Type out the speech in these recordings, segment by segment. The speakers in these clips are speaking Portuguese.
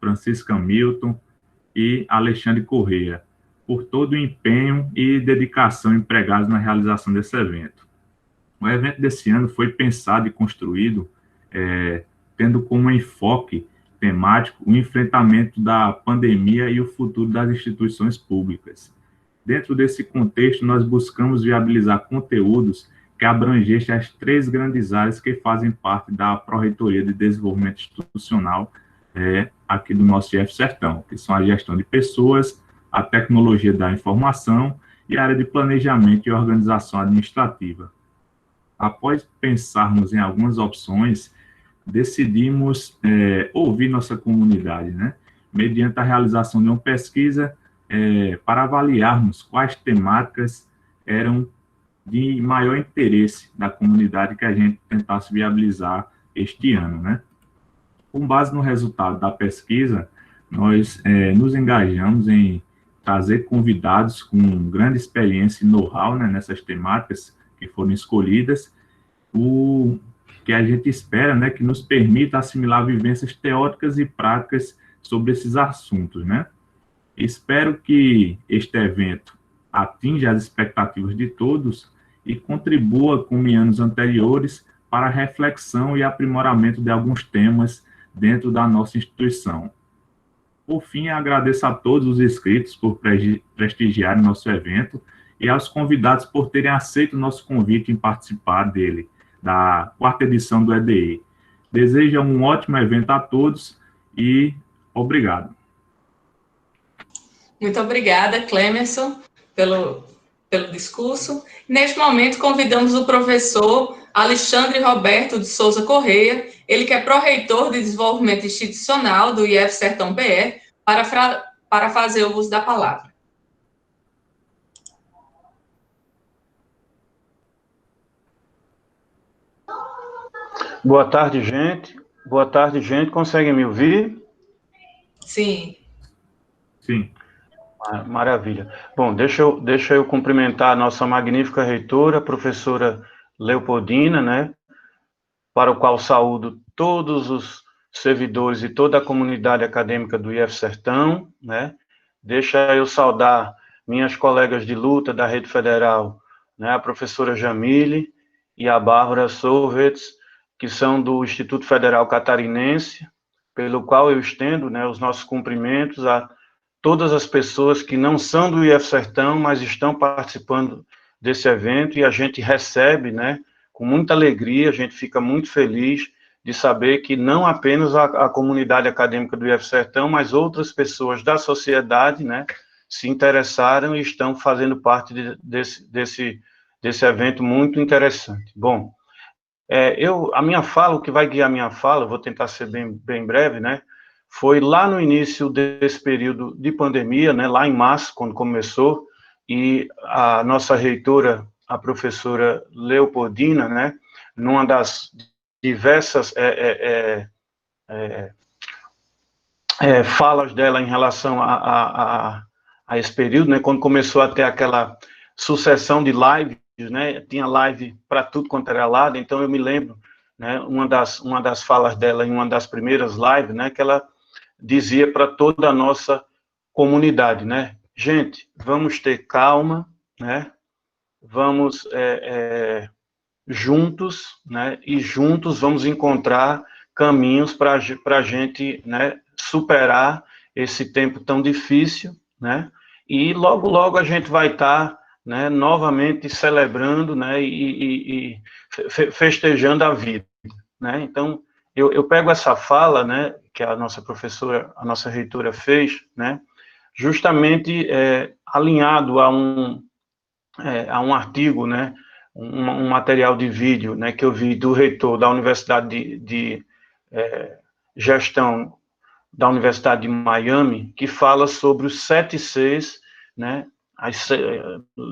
Francisca Milton e Alexandre Corrêa, por todo o empenho e dedicação empregados na realização desse evento. O evento desse ano foi pensado e construído tendo como enfoque temático o enfrentamento da pandemia e o futuro das instituições públicas. Dentro desse contexto, nós buscamos viabilizar conteúdos que abrangessem as 3 grandes áreas que fazem parte da Pró-Reitoria de Desenvolvimento Institucional aqui do nosso IF Sertão, que são a gestão de pessoas, a tecnologia da informação e a área de planejamento e organização administrativa. Após pensarmos em algumas opções, decidimos ouvir nossa comunidade, né? Mediante a realização de uma pesquisa para avaliarmos quais temáticas eram de maior interesse da comunidade que a gente tentasse viabilizar este ano, né? Com base no resultado da pesquisa, nós nos engajamos em trazer convidados com grande experiência e know-how, né, nessas temáticas que foram escolhidas, o que a gente espera, né, que nos permita assimilar vivências teóricas e práticas sobre esses assuntos, né? Espero que este evento atinja as expectativas de todos e contribua, como em anos anteriores, para a reflexão e aprimoramento de alguns temas dentro da nossa instituição. Por fim, agradeço a todos os inscritos por prestigiarem nosso evento e aos convidados por terem aceito o nosso convite em participar dele, da 4ª edição do EDE. Desejo um ótimo evento a todos e obrigado. Muito obrigada, Clemerson, pelo discurso. Neste momento, convidamos o professor Alexandre Roberto de Souza Corrêa, ele que é pró-reitor de Desenvolvimento Institucional do IF Sertão PR, para fazer o uso da palavra. Boa tarde, gente. Boa tarde, gente. Conseguem me ouvir? Sim. Sim. Maravilha. Bom, deixa eu cumprimentar a nossa magnífica reitora, a professora Leopoldina, né, para o qual saúdo todos os servidores e toda a comunidade acadêmica do IF Sertão, né. Deixa eu saudar minhas colegas de luta da Rede Federal, né, a professora Jamile e a Bárbara Solvetz, que são do Instituto Federal Catarinense, pelo qual eu estendo, né, os nossos cumprimentos a todas as pessoas que não são do IF Sertão, mas estão participando desse evento, e a gente recebe, né, com muita alegria, a gente fica muito feliz de saber que não apenas a comunidade acadêmica do IF Sertão, mas outras pessoas da sociedade, né, se interessaram e estão fazendo parte desse evento muito interessante. Bom, a minha fala, o que vai guiar a minha fala, eu vou tentar ser bem breve, né, foi lá no início desse período de pandemia, né, lá em março, quando começou, e a nossa reitora, a professora Leopoldina, né, numa das diversas falas dela em relação a esse período, né, quando começou a ter aquela sucessão de lives, né, tinha live para tudo quanto era lado, então eu me lembro, né, uma das falas dela em uma das primeiras lives, né, que ela dizia para toda a nossa comunidade, né, gente, vamos ter calma, né, vamos juntos, né, e juntos vamos encontrar caminhos para a gente, né, superar esse tempo tão difícil, né, e logo, logo a gente vai estar, né, novamente celebrando, né, e festejando a vida, né. Então, eu pego essa fala, né, que a nossa professora, a nossa reitora fez, né, justamente alinhado a um artigo, né, um material de vídeo, né, que eu vi do reitor da Universidade de Gestão da Universidade de Miami, que fala sobre os 7 Cs, né,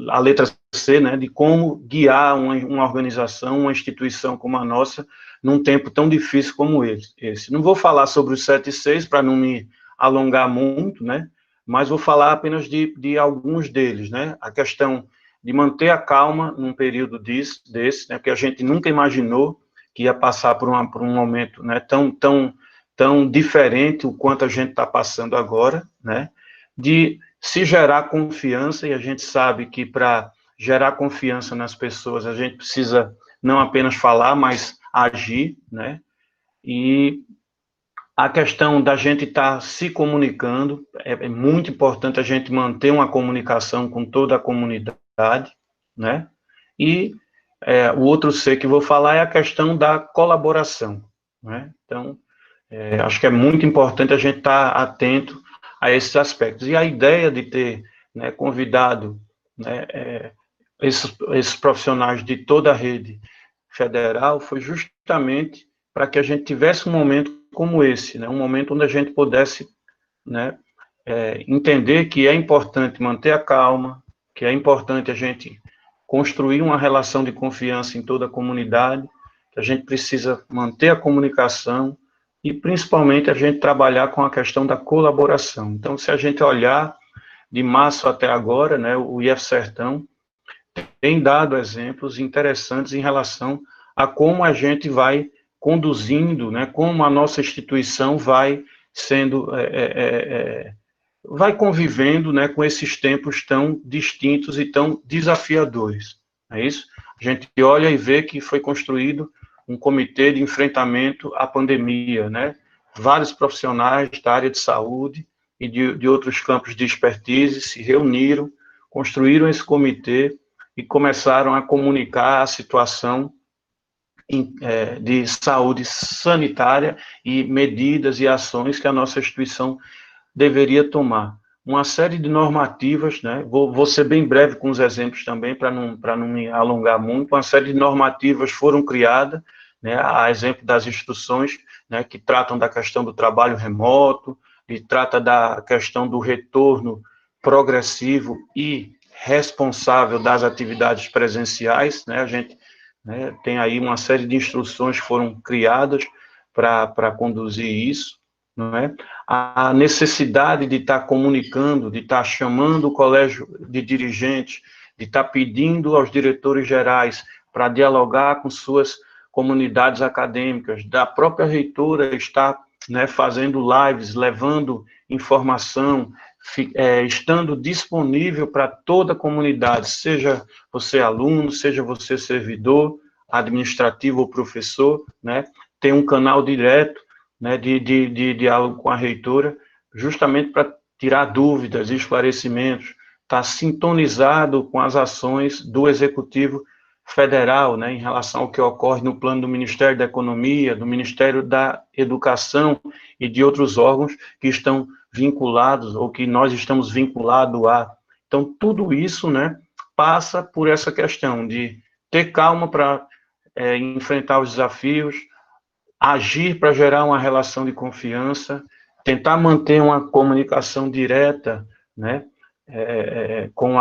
a letra C, né, de como guiar uma organização, uma instituição como a nossa, num tempo tão difícil como esse. Não vou falar sobre os 7 Cs para não me alongar muito, né, mas vou falar apenas de alguns deles, né, a questão de manter a calma num período desse, né, porque a gente nunca imaginou que ia passar por um momento, né, tão tão diferente o quanto a gente está passando agora, né? De se gerar confiança, e a gente sabe que para gerar confiança nas pessoas, a gente precisa não apenas falar, mas agir, né? E a questão da gente estar se comunicando, é muito importante a gente manter uma comunicação com toda a comunidade, né? E o outro C que vou falar é a questão da colaboração, né? Então, acho que é muito importante a gente estar atento a esses aspectos. E a ideia de ter, né, convidado, né, esses profissionais de toda a rede federal foi justamente para que a gente tivesse um momento como esse, né, um momento onde a gente pudesse, né, entender que é importante manter a calma, que é importante a gente construir uma relação de confiança em toda a comunidade, que a gente precisa manter a comunicação e, principalmente, a gente trabalhar com a questão da colaboração. Então, se a gente olhar de março até agora, né, o IF Sertão tem dado exemplos interessantes em relação a como a gente vai conduzindo, né, como a nossa instituição vai sendo, vai convivendo, né, com esses tempos tão distintos e tão desafiadores. É isso? A gente olha e vê que foi construído um comitê de enfrentamento à pandemia, né? Vários profissionais da área de saúde e de outros campos de expertise se reuniram, construíram esse comitê e começaram a comunicar a situação de saúde sanitária e medidas e ações que a nossa instituição deveria tomar. Uma série de normativas, né? Vou ser bem breve com os exemplos também, para não me alongar muito. Uma série de normativas foram criadas, né, a exemplo das instruções, né, que tratam da questão do trabalho remoto, e trata da questão do retorno progressivo e responsável das atividades presenciais, né? A gente, né, tem aí uma série de instruções que foram criadas para conduzir isso, não é? A necessidade de estar comunicando, de estar chamando o colégio de dirigentes, de estar pedindo aos diretores gerais para dialogar com suas comunidades acadêmicas, da própria reitora estar, né, fazendo lives, levando informação, estando disponível para toda a comunidade, seja você aluno, seja você servidor, administrativo ou professor, né, tem um canal direto, né, de diálogo com a reitora, justamente para tirar dúvidas, esclarecimentos, está sintonizado com as ações do Executivo Federal, né, em relação ao que ocorre no plano do Ministério da Economia, do Ministério da Educação e de outros órgãos que estão vinculados, ou que nós estamos vinculados a. Então, tudo isso, né, passa por essa questão de ter calma para enfrentar os desafios, agir para gerar uma relação de confiança, tentar manter uma comunicação direta, né, com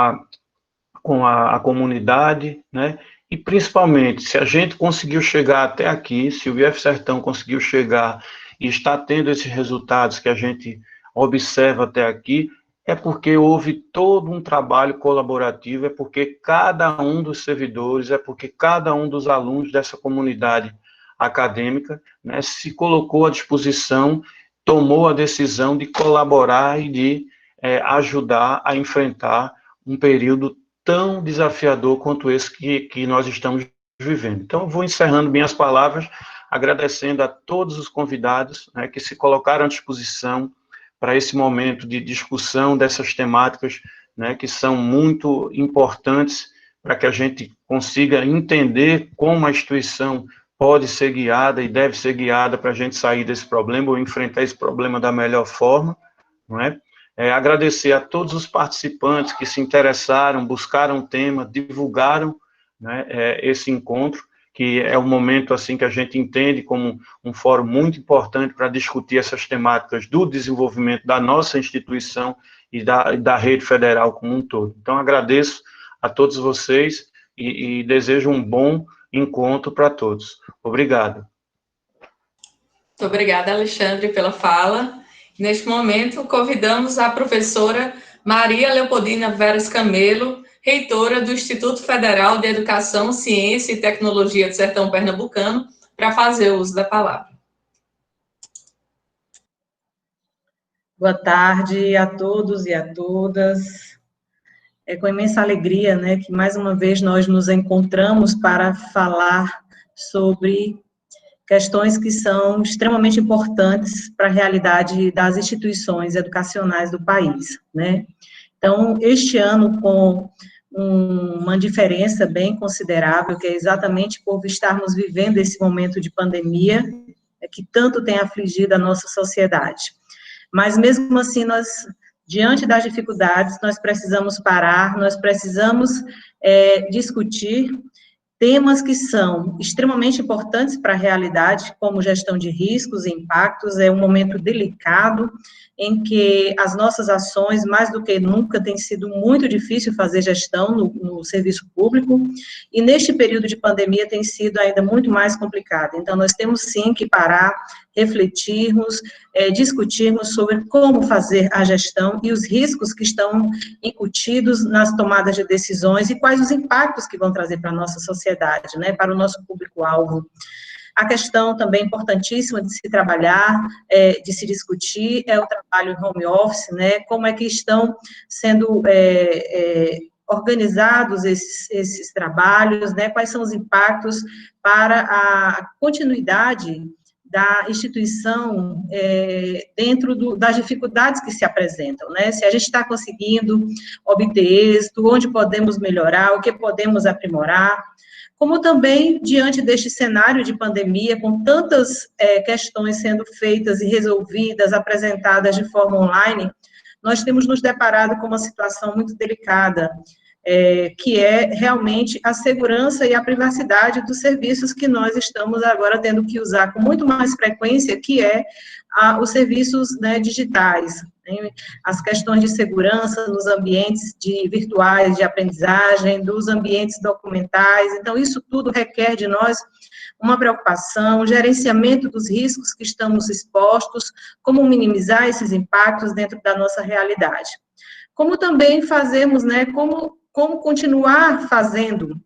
a comunidade, né, e principalmente, se a gente conseguiu chegar até aqui, se o IF Sertão conseguiu chegar e está tendo esses resultados que a gente observa até aqui, é porque houve todo um trabalho colaborativo, é porque cada um dos servidores, é porque cada um dos alunos dessa comunidade acadêmica, né, se colocou à disposição, tomou a decisão de colaborar e de ajudar a enfrentar um período tão desafiador quanto esse que nós estamos vivendo. Então, eu vou encerrando minhas palavras, agradecendo a todos os convidados, né, que se colocaram à disposição para esse momento de discussão dessas temáticas, né, que são muito importantes para que a gente consiga entender como a instituição pode ser guiada e deve ser guiada para a gente sair desse problema ou enfrentar esse problema da melhor forma, não é? Agradecer a todos os participantes que se interessaram, buscaram o tema, divulgaram, né, esse encontro, que é um momento assim que a gente entende como um fórum muito importante para discutir essas temáticas do desenvolvimento da nossa instituição e da rede federal como um todo. Então, agradeço a todos vocês e desejo um bom encontro para todos. Obrigado. Muito obrigada, Alexandre, pela fala. Neste momento, convidamos a professora Maria Leopoldina Veras Camelo, reitora do Instituto Federal de Educação, Ciência e Tecnologia do Sertão Pernambucano, para fazer uso da palavra. Boa tarde a todos e a todas. É com imensa alegria, né, que mais uma vez nós nos encontramos para falar sobre questões que são extremamente importantes para a realidade das instituições educacionais do país, né. Então, este ano, com uma diferença bem considerável, que é exatamente por estarmos vivendo esse momento de pandemia, que tanto tem afligido a nossa sociedade. Mas, mesmo assim, diante das dificuldades, nós precisamos parar, nós precisamos discutir temas que são extremamente importantes para a realidade, como gestão de riscos e impactos. É um momento delicado, em que as nossas ações, mais do que nunca, tem sido muito difícil fazer gestão no serviço público, e neste período de pandemia tem sido ainda muito mais complicado. Então, nós temos sim que parar, refletirmos, discutirmos sobre como fazer a gestão e os riscos que estão incutidos nas tomadas de decisões e quais os impactos que vão trazer para a nossa sociedade, né, para o nosso público-alvo. A questão também importantíssima de se trabalhar, de se discutir, é o trabalho em home office, né, como é que estão sendo organizados esses trabalhos, né, quais são os impactos para a continuidade da instituição dentro das dificuldades que se apresentam, né, se a gente está conseguindo obter êxito, onde podemos melhorar, o que podemos aprimorar, como também, diante deste cenário de pandemia, com tantas questões sendo feitas e resolvidas, apresentadas de forma online, nós temos nos deparado com uma situação muito delicada, que é realmente a segurança e a privacidade dos serviços que nós estamos agora tendo que usar com muito mais frequência, que os serviços, né, digitais, né, as questões de segurança nos ambientes virtuais de aprendizagem, dos ambientes documentais. Então, isso tudo requer de nós uma preocupação, gerenciamento dos riscos que estamos expostos, como minimizar esses impactos dentro da nossa realidade. Como também fazemos, né, como continuar fazendo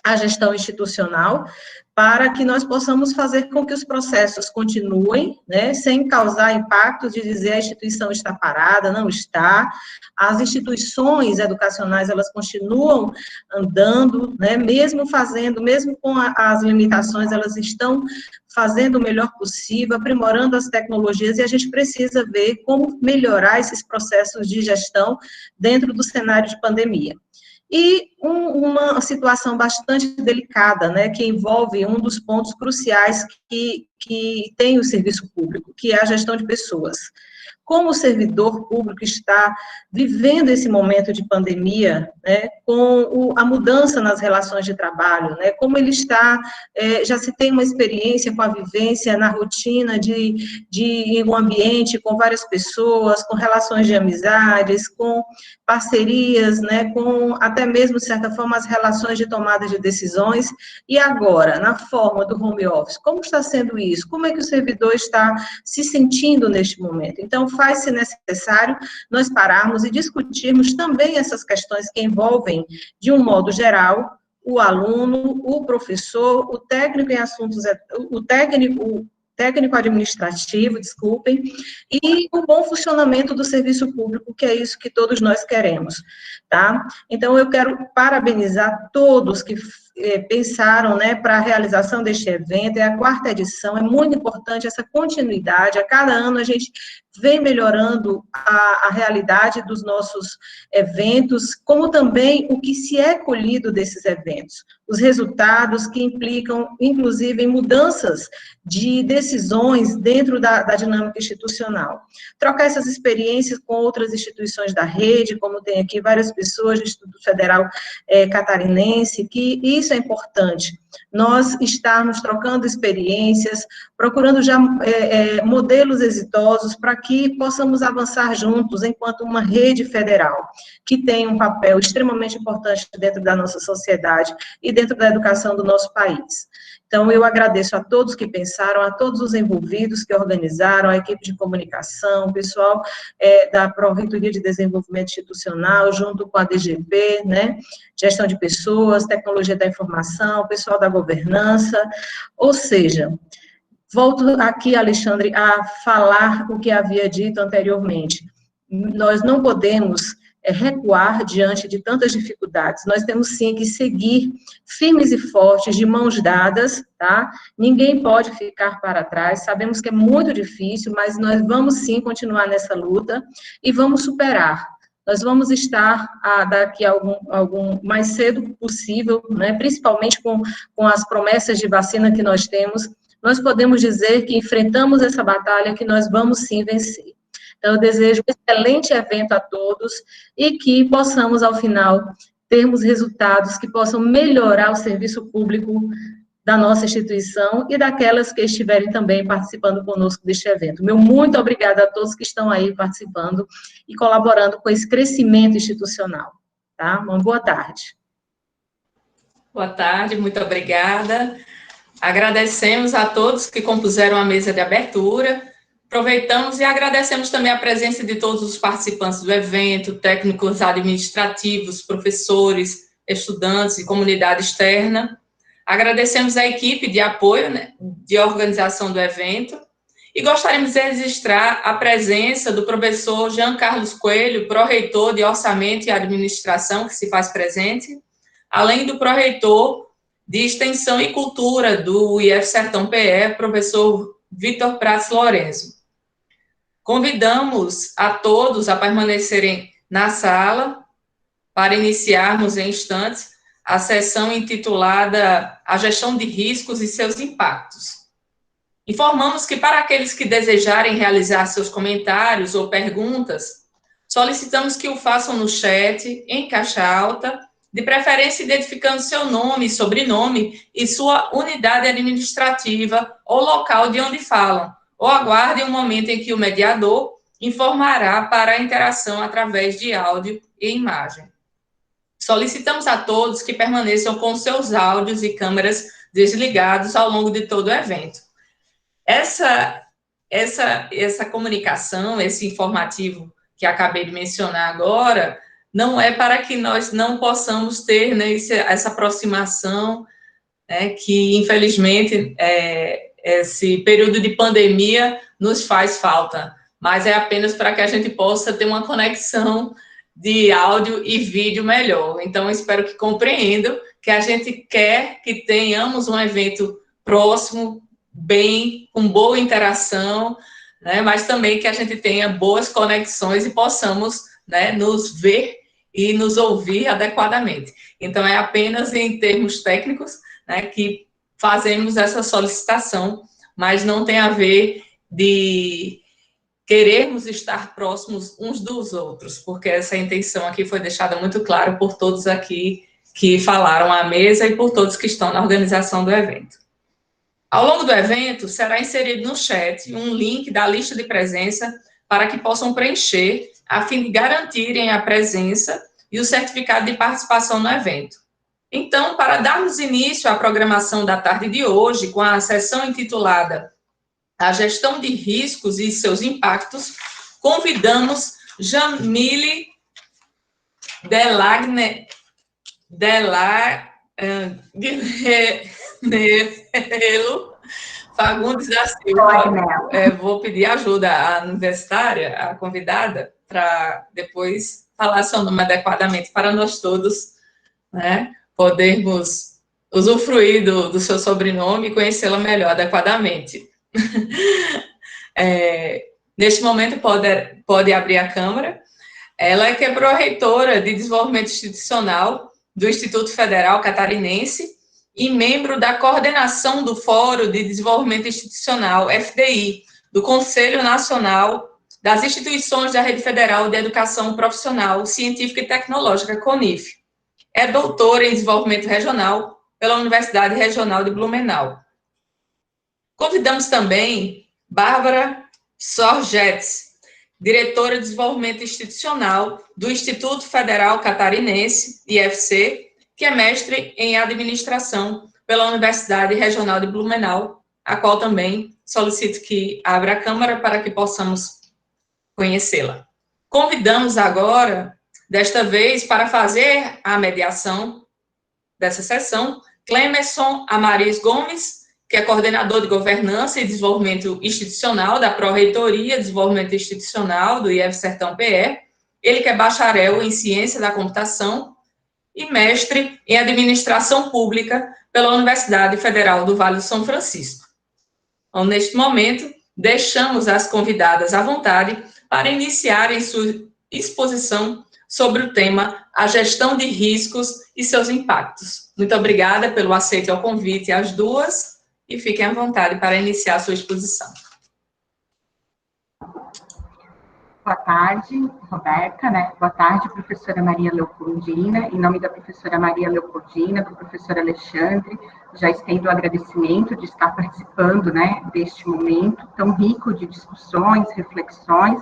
a gestão institucional, para que nós possamos fazer com que os processos continuem, né, sem causar impactos de dizer a instituição está parada, não está, as instituições educacionais, elas continuam andando, né, mesmo com as limitações, elas estão fazendo o melhor possível, aprimorando as tecnologias, e a gente precisa ver como melhorar esses processos de gestão dentro do cenário de pandemia. E uma situação bastante delicada, né, que envolve um dos pontos cruciais que tem o serviço público, que é a gestão de pessoas. Como o servidor público está vivendo esse momento de pandemia, né, com a mudança nas relações de trabalho, né, como ele está, já se tem uma experiência com a vivência na rotina em um ambiente com várias pessoas, com relações de amizades, com parcerias, né, com até mesmo, de certa forma, as relações de tomada de decisões, e agora, na forma do home office, como está sendo isso? Como é que o servidor está se sentindo neste momento? Então, faz-se necessário nós pararmos e discutirmos também essas questões que envolvem, de um modo geral, o aluno, o professor, o técnico em assuntos, o técnico administrativo, desculpem, e o bom funcionamento do serviço público, que é isso que todos nós queremos, tá? Então, eu quero parabenizar todos que pensaram, né, para a realização deste evento. É a 4ª edição, é muito importante essa continuidade. A cada ano a gente vem melhorando a realidade dos nossos eventos, como também o que se é colhido desses eventos, os resultados que implicam, inclusive, em mudanças de decisões dentro da dinâmica institucional. Trocar essas experiências com outras instituições da rede, como tem aqui várias pessoas do Instituto Federal Catarinense, que isso é importante, nós estarmos trocando experiências, procurando já modelos exitosos para que possamos avançar juntos enquanto uma rede federal, que tem um papel extremamente importante dentro da nossa sociedade e dentro da educação do nosso país. Então, eu agradeço a todos que pensaram, a todos os envolvidos que organizaram, a equipe de comunicação, o pessoal da Pró-Reitoria de Desenvolvimento Institucional, junto com a DGP, né, Gestão de Pessoas, Tecnologia da Informação, o pessoal da governança, ou seja, Volto aqui, Alexandre, a falar o que havia dito anteriormente. Nós não podemos recuar diante de tantas dificuldades. Nós temos, sim, que seguir firmes e fortes, de mãos dadas, tá? Ninguém pode ficar para trás. Sabemos que é muito difícil, mas nós vamos, sim, continuar nessa luta e vamos superar. Nós vamos estar daqui a algum mais cedo possível, né? Principalmente com as promessas de vacina que nós temos, nós podemos dizer que enfrentamos essa batalha, que nós vamos, sim, vencer. Então, eu desejo um excelente evento a todos e que possamos, ao final, termos resultados que possam melhorar o serviço público da nossa instituição e daquelas que estiverem também participando conosco deste evento. Meu muito obrigada a todos que estão aí participando e colaborando com esse crescimento institucional. Tá? Uma boa tarde. Boa tarde, muito obrigada. Agradecemos a todos que compuseram a mesa de abertura. Aproveitamos e agradecemos também a presença de todos os participantes do evento, técnicos administrativos, professores, estudantes e comunidade externa. Agradecemos a equipe de apoio, né, de organização do evento e gostaríamos de registrar a presença do professor Jean Carlos Coelho, pró-reitor de Orçamento e Administração, que se faz presente, além do pró-reitor de Extensão e Cultura do IF Sertão PE, professor Vitor Prats Lorenzo. Convidamos a todos a permanecerem na sala para iniciarmos em instantes a sessão intitulada A Gestão de Riscos e Seus Impactos. Informamos que para aqueles que desejarem realizar seus comentários ou perguntas, solicitamos que o façam no chat, em caixa alta, de preferência identificando seu nome e sobrenome e sua unidade administrativa ou local de onde falam, ou aguardem um momento em que o mediador informará para a interação através de áudio e imagem. Solicitamos a todos que permaneçam com seus áudios e câmeras desligados ao longo de todo o evento. Essa comunicação, esse informativo que acabei de mencionar agora, não é para que nós não possamos ter, né, essa aproximação, né, que, infelizmente, esse período de pandemia nos faz falta, mas é apenas para que a gente possa ter uma conexão de áudio e vídeo melhor. Então, espero que compreendam que a gente quer que tenhamos um evento próximo, com boa interação, né, mas também que a gente tenha boas conexões e possamos, né, nos ver e nos ouvir adequadamente. Então, é apenas em termos técnicos, né, que fazemos essa solicitação, mas não tem a ver de querermos estar próximos uns dos outros, porque essa intenção aqui foi deixada muito clara por todos aqui que falaram à mesa e por todos que estão na organização do evento. Ao longo do evento, será inserido no chat um link da lista de presença para que possam preencher, a fim de garantirem a presença e o certificado de participação no evento. Então, para darmos início à programação da tarde de hoje, com a sessão intitulada A Gestão de Riscos e Seus Impactos, convidamos Jamile Fagundes da Silva. Vou pedir ajuda à universitária, à convidada, para depois falar seu nome adequadamente para nós todos, né, podermos usufruir do seu sobrenome e conhecê-la melhor adequadamente. Neste momento, pode abrir a câmera. Ela que é pró-reitora de Desenvolvimento Institucional do Instituto Federal Catarinense e membro da coordenação do Fórum de Desenvolvimento Institucional, FDI, do Conselho Nacional das Instituições da Rede Federal de Educação Profissional, Científica e Tecnológica, CONIF. É doutora em Desenvolvimento Regional pela Universidade Regional de Blumenau. Convidamos também Bárbara Sorgetz, diretora de Desenvolvimento Institucional do Instituto Federal Catarinense, IFC, que é mestre em Administração pela Universidade Regional de Blumenau, a qual também solicito que abra a câmera para que possamos conhecê-la. Convidamos agora, desta vez, para fazer a mediação dessa sessão, Clemerson Amariz Gomes, que é coordenador de governança e desenvolvimento institucional da Pró-Reitoria de Desenvolvimento Institucional do IF Sertão PE. Ele que é bacharel em Ciência da Computação e mestre em Administração Pública pela Universidade Federal do Vale do São Francisco. Então, neste momento, deixamos as convidadas à vontade para iniciarem sua exposição sobre o tema A Gestão de Riscos e seus Impactos. Muito obrigada pelo aceite ao convite às duas e fiquem à vontade para iniciar a sua exposição. Boa tarde, Roberta, né? Boa tarde, professora Maria Leopoldina. Em nome da professora Maria Leopoldina, do professor Alexandre, já estendo o agradecimento de estar participando, né, deste momento tão rico de discussões, reflexões.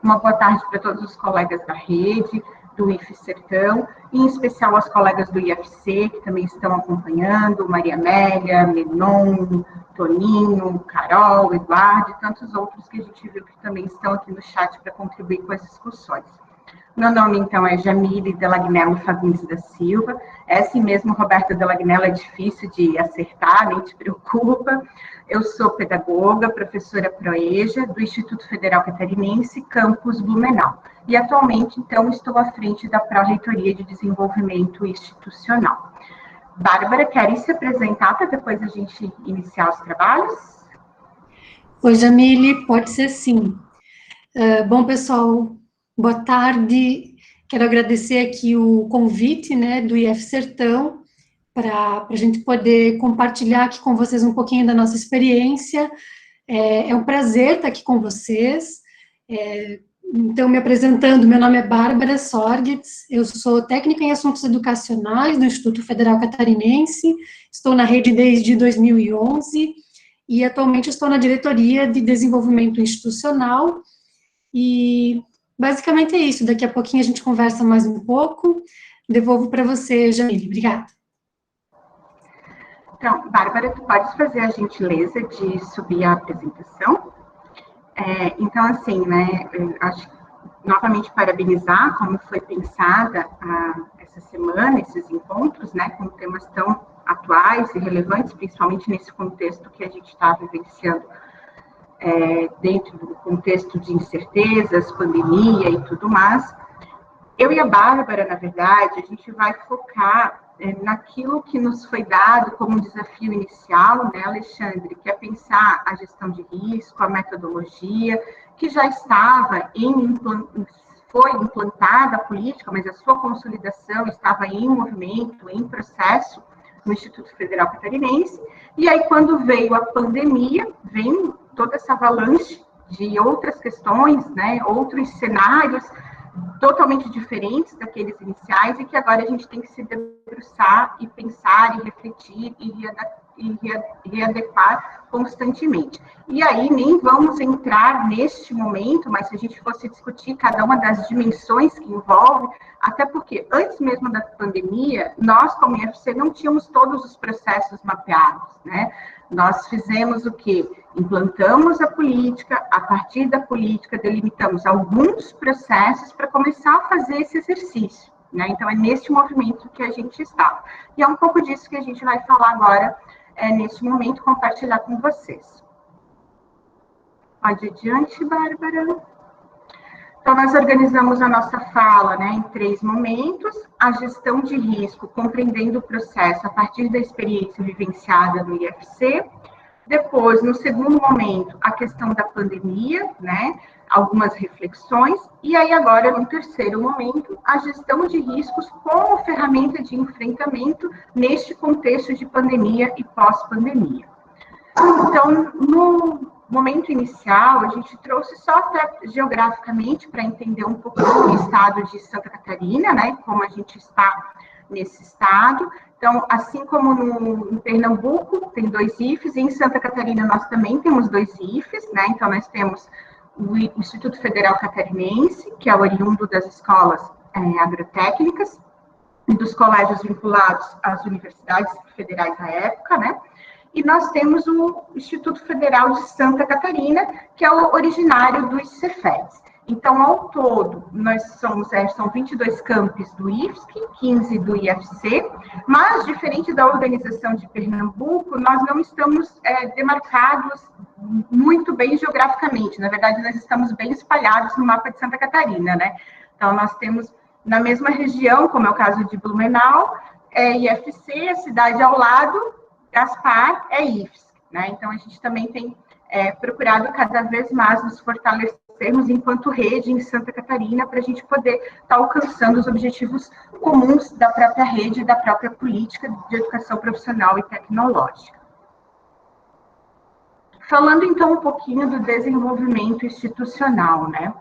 Uma boa tarde para todos os colegas da rede, do IF Sertão, e em especial aos colegas do IFC, que também estão acompanhando, Maria Amélia, Menon, Toninho, Carol, Eduardo e tantos outros que a gente viu que também estão aqui no chat para contribuir com as discussões. Meu nome, então, é Jamile Delagnello Fagundes da Silva. É assim mesmo, Roberta Delagnello, é difícil de acertar, nem te preocupa. Eu sou pedagoga, professora Proeja, do Instituto Federal Catarinense, campus Blumenau. E, atualmente, então, estou à frente da Pró-Reitoria de Desenvolvimento Institucional. Bárbara, quer se apresentar para depois a gente iniciar os trabalhos? Oi, Jamile, pode ser sim. Bom, pessoal, boa tarde. Quero agradecer aqui o convite, né, do IF Sertão, para a gente poder compartilhar aqui com vocês um pouquinho da nossa experiência. É um prazer estar aqui com vocês. Então, me apresentando, meu nome é Bárbara Sorgitz, eu sou técnica em assuntos educacionais do Instituto Federal Catarinense, estou na rede desde 2011 e atualmente estou na diretoria de desenvolvimento institucional e basicamente é isso. Daqui a pouquinho a gente conversa mais um pouco. Devolvo para você, Jamile. Obrigada. Então, Bárbara, tu podes fazer a gentileza de subir a apresentação? Então, assim, né, acho que, novamente, parabenizar como foi pensada essa semana, esses encontros, né, com temas tão atuais e relevantes, principalmente nesse contexto que a gente está vivenciando, dentro do contexto de incertezas, pandemia e tudo mais. Eu e a Bárbara, na verdade, a gente vai focar naquilo que nos foi dado como um desafio inicial, né, Alexandre, que é pensar a gestão de risco, a metodologia, que já estava foi implantada a política, mas a sua consolidação estava em movimento, em processo, no Instituto Federal Catarinense, e aí quando veio a pandemia, vem toda essa avalanche de outras questões, né, outros cenários, totalmente diferentes daqueles iniciais e que agora a gente tem que se debruçar e pensar e refletir e readequar constantemente. E aí nem vamos entrar neste momento, mas se a gente fosse discutir cada uma das dimensões que envolve, até porque antes mesmo da pandemia, nós como IFC não tínhamos todos os processos mapeados, né? Nós fizemos o quê? Implantamos a política, a partir da política delimitamos alguns processos para começar a fazer esse exercício, né? Então, é neste movimento que a gente está. E é um pouco disso que a gente vai falar agora, neste momento, compartilhar com vocês. Pode ir adiante, Bárbara. Então, nós organizamos a nossa fala, né, em 3 momentos: a gestão de risco, compreendendo o processo a partir da experiência vivenciada no IFC. Depois, no segundo momento, a questão da pandemia, né, algumas reflexões. E aí, agora, no terceiro momento, a gestão de riscos como ferramenta de enfrentamento neste contexto de pandemia e pós-pandemia. Então, no momento inicial, a gente trouxe só até geograficamente para entender um pouco do estado de Santa Catarina, né, como a gente está nesse estado. Então, assim como no Pernambuco tem 2 IFES, e em Santa Catarina nós também temos 2 IFES, né, então nós temos o Instituto Federal Catarinense, que é oriundo das escolas agrotécnicas e dos colégios vinculados às universidades federais à época, né, e nós temos o Instituto Federal de Santa Catarina, que é o originário dos Cefedes. Então, ao todo, nós são 22 campos do IFSC, 15 do IFC, mas, diferente da organização de Pernambuco, nós não estamos demarcados muito bem geograficamente. Na verdade, nós estamos bem espalhados no mapa de Santa Catarina, né? Então, nós temos na mesma região, como é o caso de Blumenau, IFC, a cidade ao lado, Gaspar, IFSC, né? Então, a gente também tem procurado cada vez mais nos fortalecermos enquanto rede em Santa Catarina para a gente poder estar alcançando os objetivos comuns da própria rede e da própria política de educação profissional e tecnológica. Falando, então, um pouquinho do desenvolvimento institucional, né?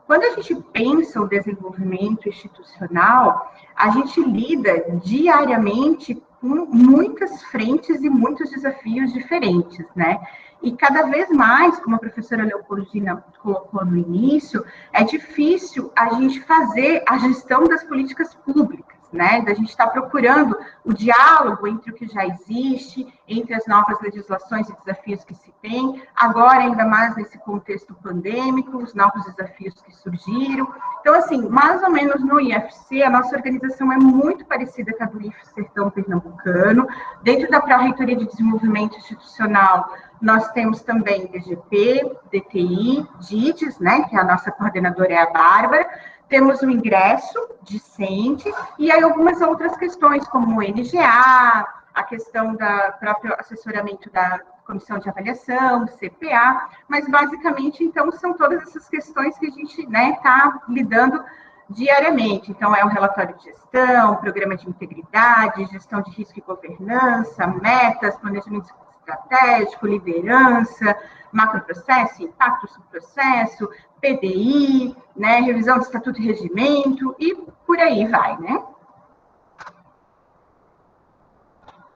Quando a gente pensa o desenvolvimento institucional, a gente lida diariamente com muitas frentes e muitos desafios diferentes, né? E cada vez mais, como a professora Leopoldina colocou no início, é difícil a gente fazer a gestão das políticas públicas, né? Da gente estar procurando o diálogo entre o que já existe, entre as novas legislações e desafios que se tem, agora ainda mais nesse contexto pandêmico, os novos desafios que surgiram. Então, assim, mais ou menos no IFC, a nossa organização é muito parecida com a do IFE Sertão Pernambucano. Dentro da Pró-Reitoria de Desenvolvimento Institucional, nós temos também DGP, DTI, DIDES, né, que a nossa coordenadora é a Bárbara, temos o ingresso discente e aí algumas outras questões, como o NGA, a questão do próprio assessoramento da comissão de avaliação, CPA, mas basicamente, então, são todas essas questões que a gente está lidando diariamente. Então, é o relatório de gestão, programa de integridade, gestão de risco e governança, metas, planejamento estratégico, liderança, macroprocesso, impacto subprocesso, PDI, né, revisão do estatuto e regimento, e por aí vai, né?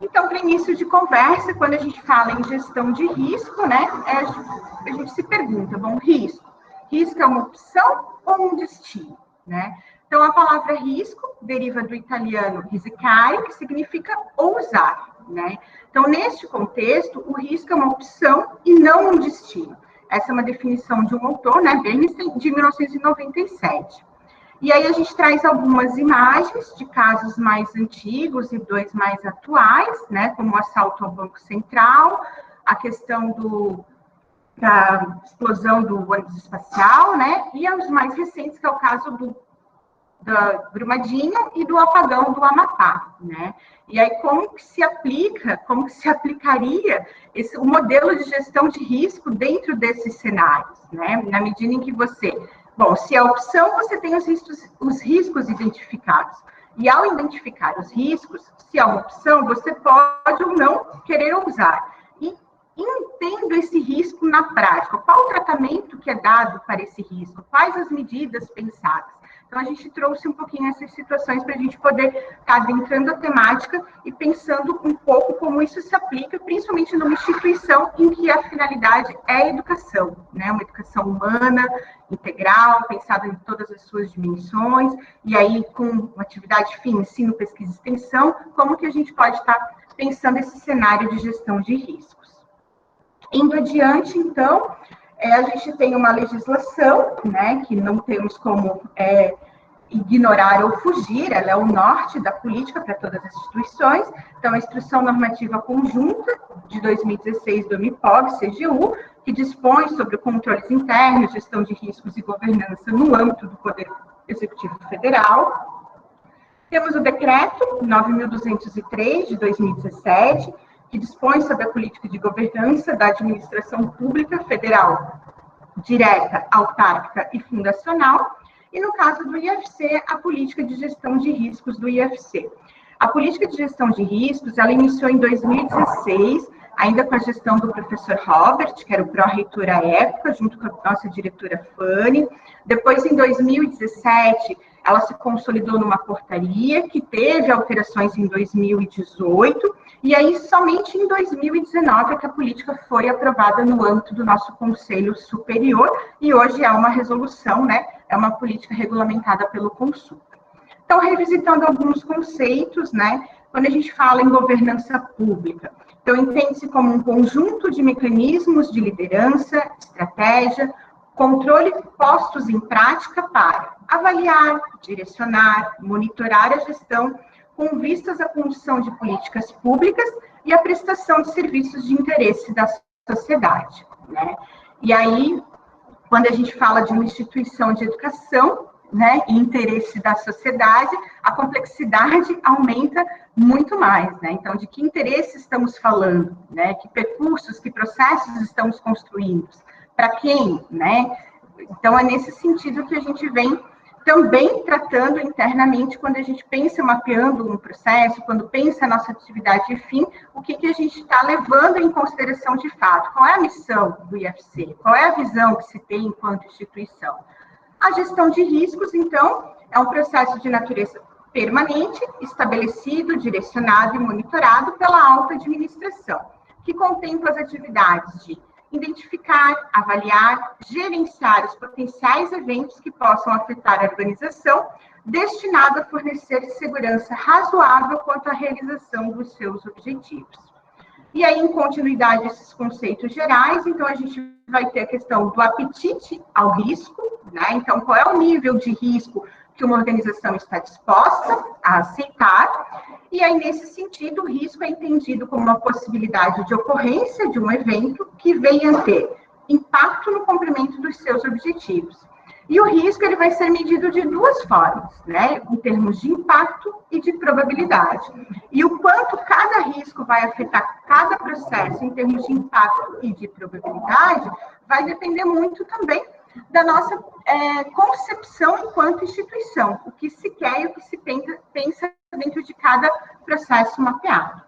Então, para início de conversa, quando a gente fala em gestão de risco, né, a gente se pergunta, bom, risco é uma opção ou um destino, né? Então, a palavra risco deriva do italiano risicare, que significa ousar, né? Então, neste contexto, o risco é uma opção e não um destino. Essa é uma definição de um autor, né, Benison, de 1997. E aí a gente traz algumas imagens de casos mais antigos e dois mais atuais, né, como o assalto ao Banco Central, a questão da explosão do ônibus espacial, né, e os mais recentes, que é o caso da Brumadinho e do apagão do Amapá, né? E aí como que se aplicaria o modelo de gestão de risco dentro desses cenários, né? Na medida em que se é opção, você tem os riscos identificados. E ao identificar os riscos, se é uma opção, você pode ou não querer usar. E entendo esse risco na prática. Qual o tratamento que é dado para esse risco? Quais as medidas pensadas? Então, a gente trouxe um pouquinho essas situações para a gente poder estar adentrando a temática e pensando um pouco como isso se aplica, principalmente numa instituição em que a finalidade é a educação, né? Uma educação humana, integral, pensada em todas as suas dimensões, e aí com uma atividade fim, ensino, pesquisa e extensão, como que a gente pode estar pensando esse cenário de gestão de riscos. Indo adiante, então, a gente tem uma legislação, né, que não temos como ignorar ou fugir, ela é o norte da política para todas as instituições. Então, a Instrução Normativa Conjunta de 2016 do MIPOB-CGU, que dispõe sobre controles internos, gestão de riscos e governança no âmbito do Poder Executivo Federal. Temos o Decreto 9.203 de 2017, que dispõe sobre a política de governança da administração pública federal, direta, autárquica e fundacional, e no caso do IFC, a política de gestão de riscos do IFC. A política de gestão de riscos, ela iniciou em 2016, ainda com a gestão do professor Robert, que era o pró-reitor à época, junto com a nossa diretora Fanny. Depois, em 2017, ela se consolidou numa portaria, que teve alterações em 2018, e aí somente em 2019 é que a política foi aprovada no âmbito do nosso Conselho Superior, e hoje é uma resolução, né? É uma política regulamentada pelo Consulta. Então, revisitando alguns conceitos, né? Quando a gente fala em governança pública, então entende-se como um conjunto de mecanismos de liderança, estratégia, controle postos em prática para avaliar, direcionar, monitorar a gestão com vistas à condução de políticas públicas e à prestação de serviços de interesse da sociedade, né? E aí, quando a gente fala de uma instituição de educação, né, e interesse da sociedade, a complexidade aumenta muito mais, né? Então, de que interesse estamos falando, né? Que percursos, que processos estamos construindo, para quem, né? Então, é nesse sentido que a gente vem também tratando internamente, quando a gente pensa, mapeando um processo, quando pensa a nossa atividade de fim, o que a gente está levando em consideração de fato, qual é a missão do IFC, qual é a visão que se tem enquanto instituição. A gestão de riscos, então, é um processo de natureza permanente, estabelecido, direcionado e monitorado pela alta administração, que contempla as atividades de identificar, avaliar, gerenciar os potenciais eventos que possam afetar a organização, destinado a fornecer segurança razoável quanto à realização dos seus objetivos. E aí, em continuidade desses conceitos gerais, então a gente vai ter a questão do apetite ao risco, né? Então, qual é o nível de risco que uma organização está disposta a aceitar? E aí, nesse sentido, o risco é entendido como uma possibilidade de ocorrência de um evento que venha a ter impacto no cumprimento dos seus objetivos. E o risco ele vai ser medido de duas formas, né? Em termos de impacto e de probabilidade. E o quanto cada risco vai afetar cada processo em termos de impacto e de probabilidade vai depender muito também da nossa concepção enquanto instituição, o que se quer e o que se pensa dentro de cada processo mapeado.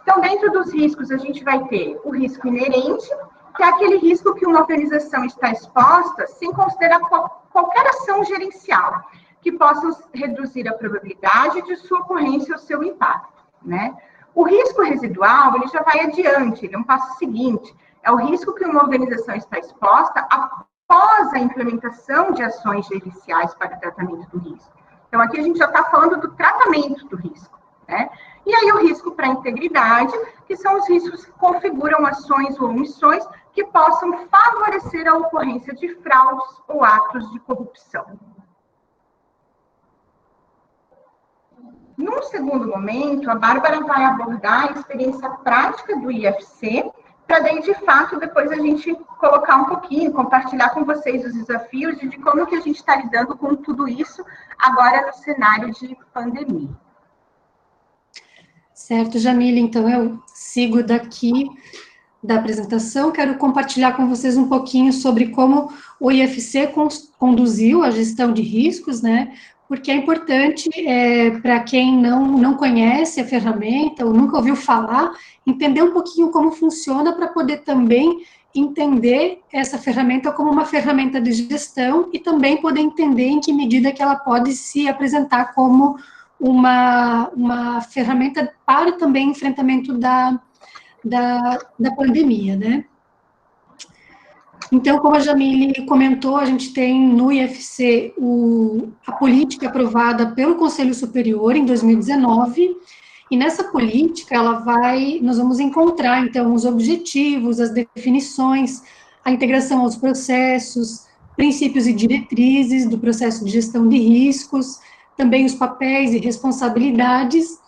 Então, dentro dos riscos, a gente vai ter o risco inerente, que é aquele risco que uma organização está exposta sem considerar qualquer ação gerencial, que possa reduzir a probabilidade de sua ocorrência ou seu impacto, né? O risco residual, ele já vai adiante, ele é um passo seguinte, é o risco que uma organização está exposta após a implementação de ações gerenciais para o tratamento do risco. Então, aqui a gente já está falando do tratamento do risco, né? E aí, o risco para a integridade, que são os riscos que configuram ações ou omissões que possam favorecer a ocorrência de fraudes ou atos de corrupção. Num segundo momento, a Bárbara vai abordar a experiência prática do IFC, para daí, de fato, depois a gente colocar um pouquinho, compartilhar com vocês os desafios de como que a gente está lidando com tudo isso agora no cenário de pandemia. Certo, Jamile, então eu sigo daqui da apresentação, quero compartilhar com vocês um pouquinho sobre como o IFC conduziu a gestão de riscos, né, porque é importante para quem não conhece a ferramenta ou nunca ouviu falar, entender um pouquinho como funciona para poder também entender essa ferramenta como uma ferramenta de gestão e também poder entender em que medida que ela pode se apresentar como uma ferramenta para também enfrentamento da pandemia, né? Então, como a Jamile comentou, a gente tem no IFC a política aprovada pelo Conselho Superior em 2019, e nessa política nós vamos encontrar, então, os objetivos, as definições, a integração aos processos, princípios e diretrizes do processo de gestão de riscos, também os papéis e responsabilidades,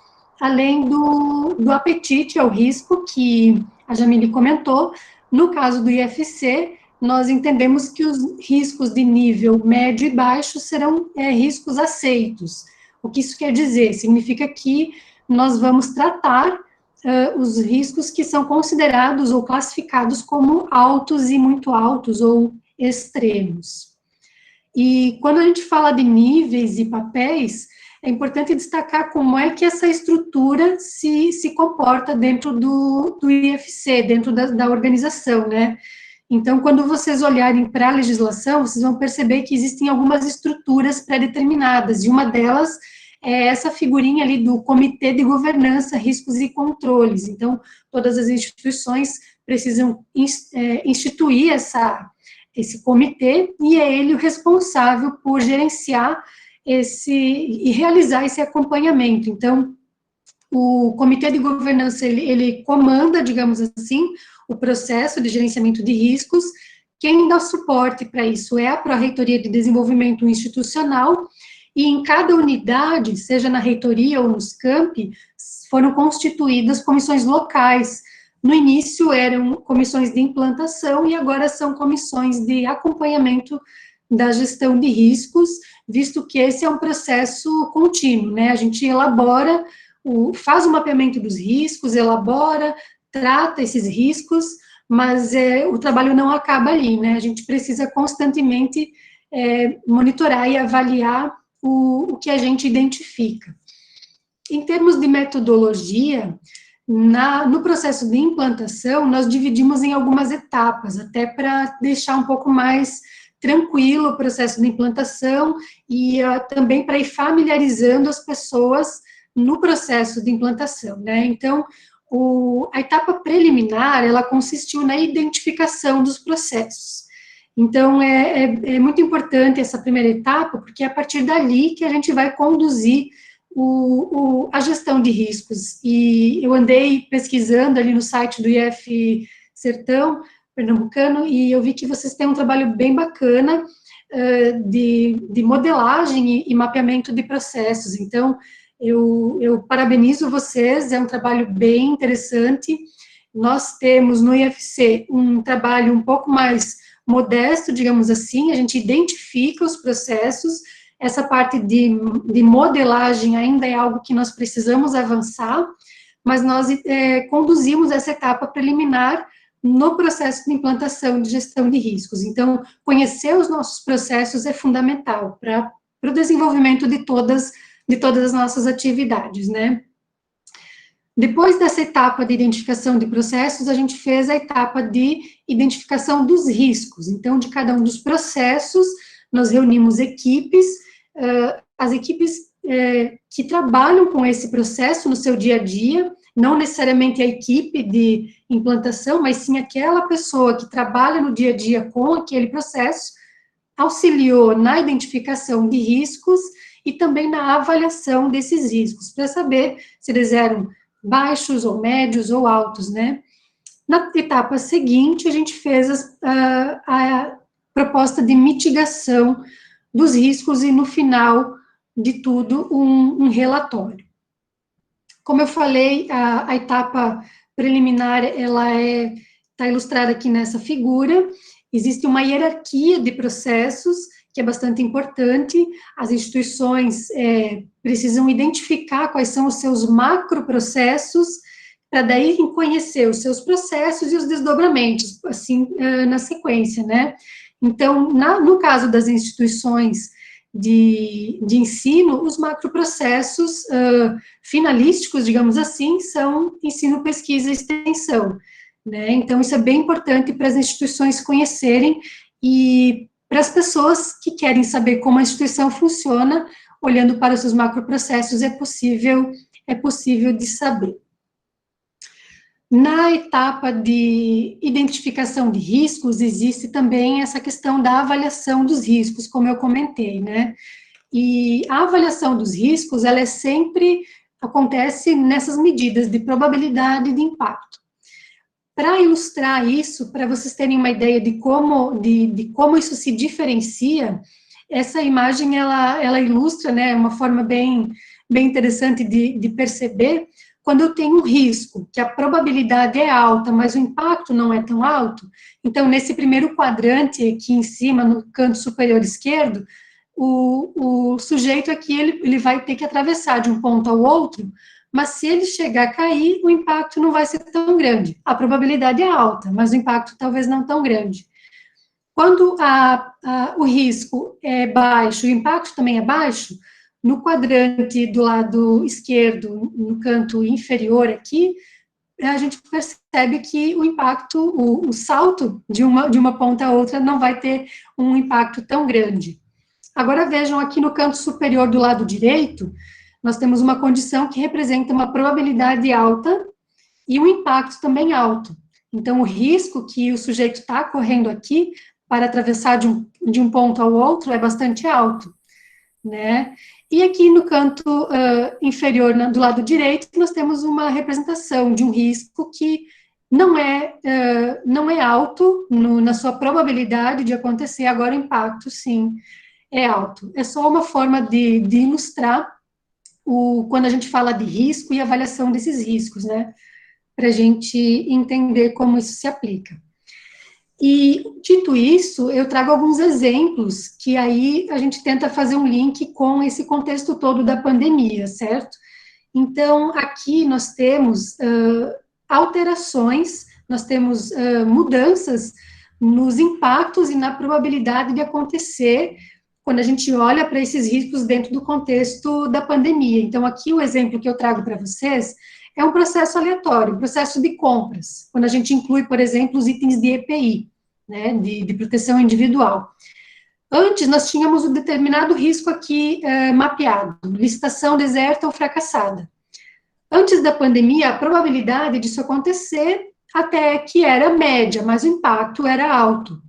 além do apetite ao risco, que a Jamile comentou. No caso do IFC, nós entendemos que os riscos de nível médio e baixo serão riscos aceitos. O que isso quer dizer? Significa que nós vamos tratar os riscos que são considerados ou classificados como altos e muito altos, ou extremos. E quando a gente fala de níveis e papéis, é importante destacar como é que essa estrutura se comporta dentro do IFC, dentro da organização, né? Então, quando vocês olharem para a legislação, vocês vão perceber que existem algumas estruturas pré-determinadas, e uma delas é essa figurinha ali do Comitê de Governança, Riscos e Controles. Então, todas as instituições precisam instituir esse comitê, e é ele o responsável por gerenciar e realizar esse acompanhamento. Então, o Comitê de Governança, ele comanda, digamos assim, o processo de gerenciamento de riscos, quem dá suporte para isso é a Pró-Reitoria de Desenvolvimento Institucional, e em cada unidade, seja na reitoria ou nos campi, foram constituídas comissões locais. No início eram comissões de implantação e agora são comissões de acompanhamento da gestão de riscos, visto que esse é um processo contínuo, né? A gente elabora, faz o mapeamento dos riscos, elabora, trata esses riscos, mas o trabalho não acaba ali, né? A gente precisa constantemente monitorar e avaliar o que a gente identifica. Em termos de metodologia, no processo de implantação, nós dividimos em algumas etapas, até para deixar um pouco mais tranquilo o processo de implantação e também para ir familiarizando as pessoas no processo de implantação, né? Então, a etapa preliminar, ela consistiu na identificação dos processos. Então, é muito importante essa primeira etapa, porque é a partir dali que a gente vai conduzir a gestão de riscos. E eu andei pesquisando ali no site do IF Sertão Pernambucano, e eu vi que vocês têm um trabalho bem bacana de modelagem e mapeamento de processos. Então, eu parabenizo vocês, é um trabalho bem interessante. Nós temos no IFC um trabalho um pouco mais modesto, digamos assim, a gente identifica os processos, essa parte de modelagem ainda é algo que nós precisamos avançar, mas nós conduzimos essa etapa preliminar no processo de implantação de gestão de riscos. Então, conhecer os nossos processos é fundamental para o desenvolvimento de todas as nossas atividades, né? Depois dessa etapa de identificação de processos, a gente fez a etapa de identificação dos riscos. Então, de cada um dos processos, nós reunimos equipes, as equipes que trabalham com esse processo no seu dia a dia, não necessariamente a equipe de implantação, mas sim aquela pessoa que trabalha no dia a dia com aquele processo, auxiliou na identificação de riscos e também na avaliação desses riscos, para saber se eles eram baixos ou médios ou altos, né? Na etapa seguinte, a gente fez a proposta de mitigação dos riscos e, no final de tudo, um relatório. Como eu falei, a etapa preliminar, ela está ilustrada aqui nessa figura. Existe uma hierarquia de processos, que é bastante importante. As instituições precisam identificar quais são os seus macroprocessos, para daí conhecer os seus processos e os desdobramentos, assim, na sequência, né? Então, no caso das instituições de ensino, os macroprocessos finalísticos, digamos assim, são ensino, pesquisa e extensão, né? Então, isso é bem importante para as instituições conhecerem e para as pessoas que querem saber como a instituição funciona, olhando para os seus macroprocessos, é possível de saber. Na etapa de identificação de riscos, existe também essa questão da avaliação dos riscos, como eu comentei, né? E a avaliação dos riscos, ela acontece nessas medidas de probabilidade de impacto. Para ilustrar isso, para vocês terem uma ideia de como isso se diferencia, essa imagem, ela ilustra, né, uma forma bem interessante de perceber, quando eu tenho um risco, que a probabilidade é alta, mas o impacto não é tão alto. Então, nesse primeiro quadrante aqui em cima, no canto superior esquerdo, o sujeito aqui, ele vai ter que atravessar de um ponto ao outro, mas se ele chegar a cair, o impacto não vai ser tão grande. A probabilidade é alta, mas o impacto talvez não tão grande. Quando o risco é baixo, o impacto também é baixo, no quadrante do lado esquerdo, no canto inferior aqui, a gente percebe que o impacto, o salto de uma ponta a outra não vai ter um impacto tão grande. Agora vejam aqui no canto superior do lado direito, nós temos uma condição que representa uma probabilidade alta e um impacto também alto. Então, o risco que o sujeito está correndo aqui para atravessar de um ponto ao outro é bastante alto, né? E aqui no canto inferior, do lado direito, nós temos uma representação de um risco que não é alto na sua probabilidade de acontecer, agora o impacto, sim, é alto. É só uma forma de ilustrar quando a gente fala de risco e avaliação desses riscos, né, para a gente entender como isso se aplica. E, dito isso, eu trago alguns exemplos que aí a gente tenta fazer um link com esse contexto todo da pandemia, certo? Então, aqui nós temos alterações, nós temos mudanças nos impactos e na probabilidade de acontecer quando a gente olha para esses riscos dentro do contexto da pandemia. Então, aqui o exemplo que eu trago para vocês é um processo aleatório, um processo de compras, quando a gente inclui, por exemplo, os itens de EPI, né, de proteção individual. Antes, nós tínhamos um determinado risco aqui mapeado, licitação deserta ou fracassada. Antes da pandemia, a probabilidade disso acontecer até que era média, mas o impacto era alto.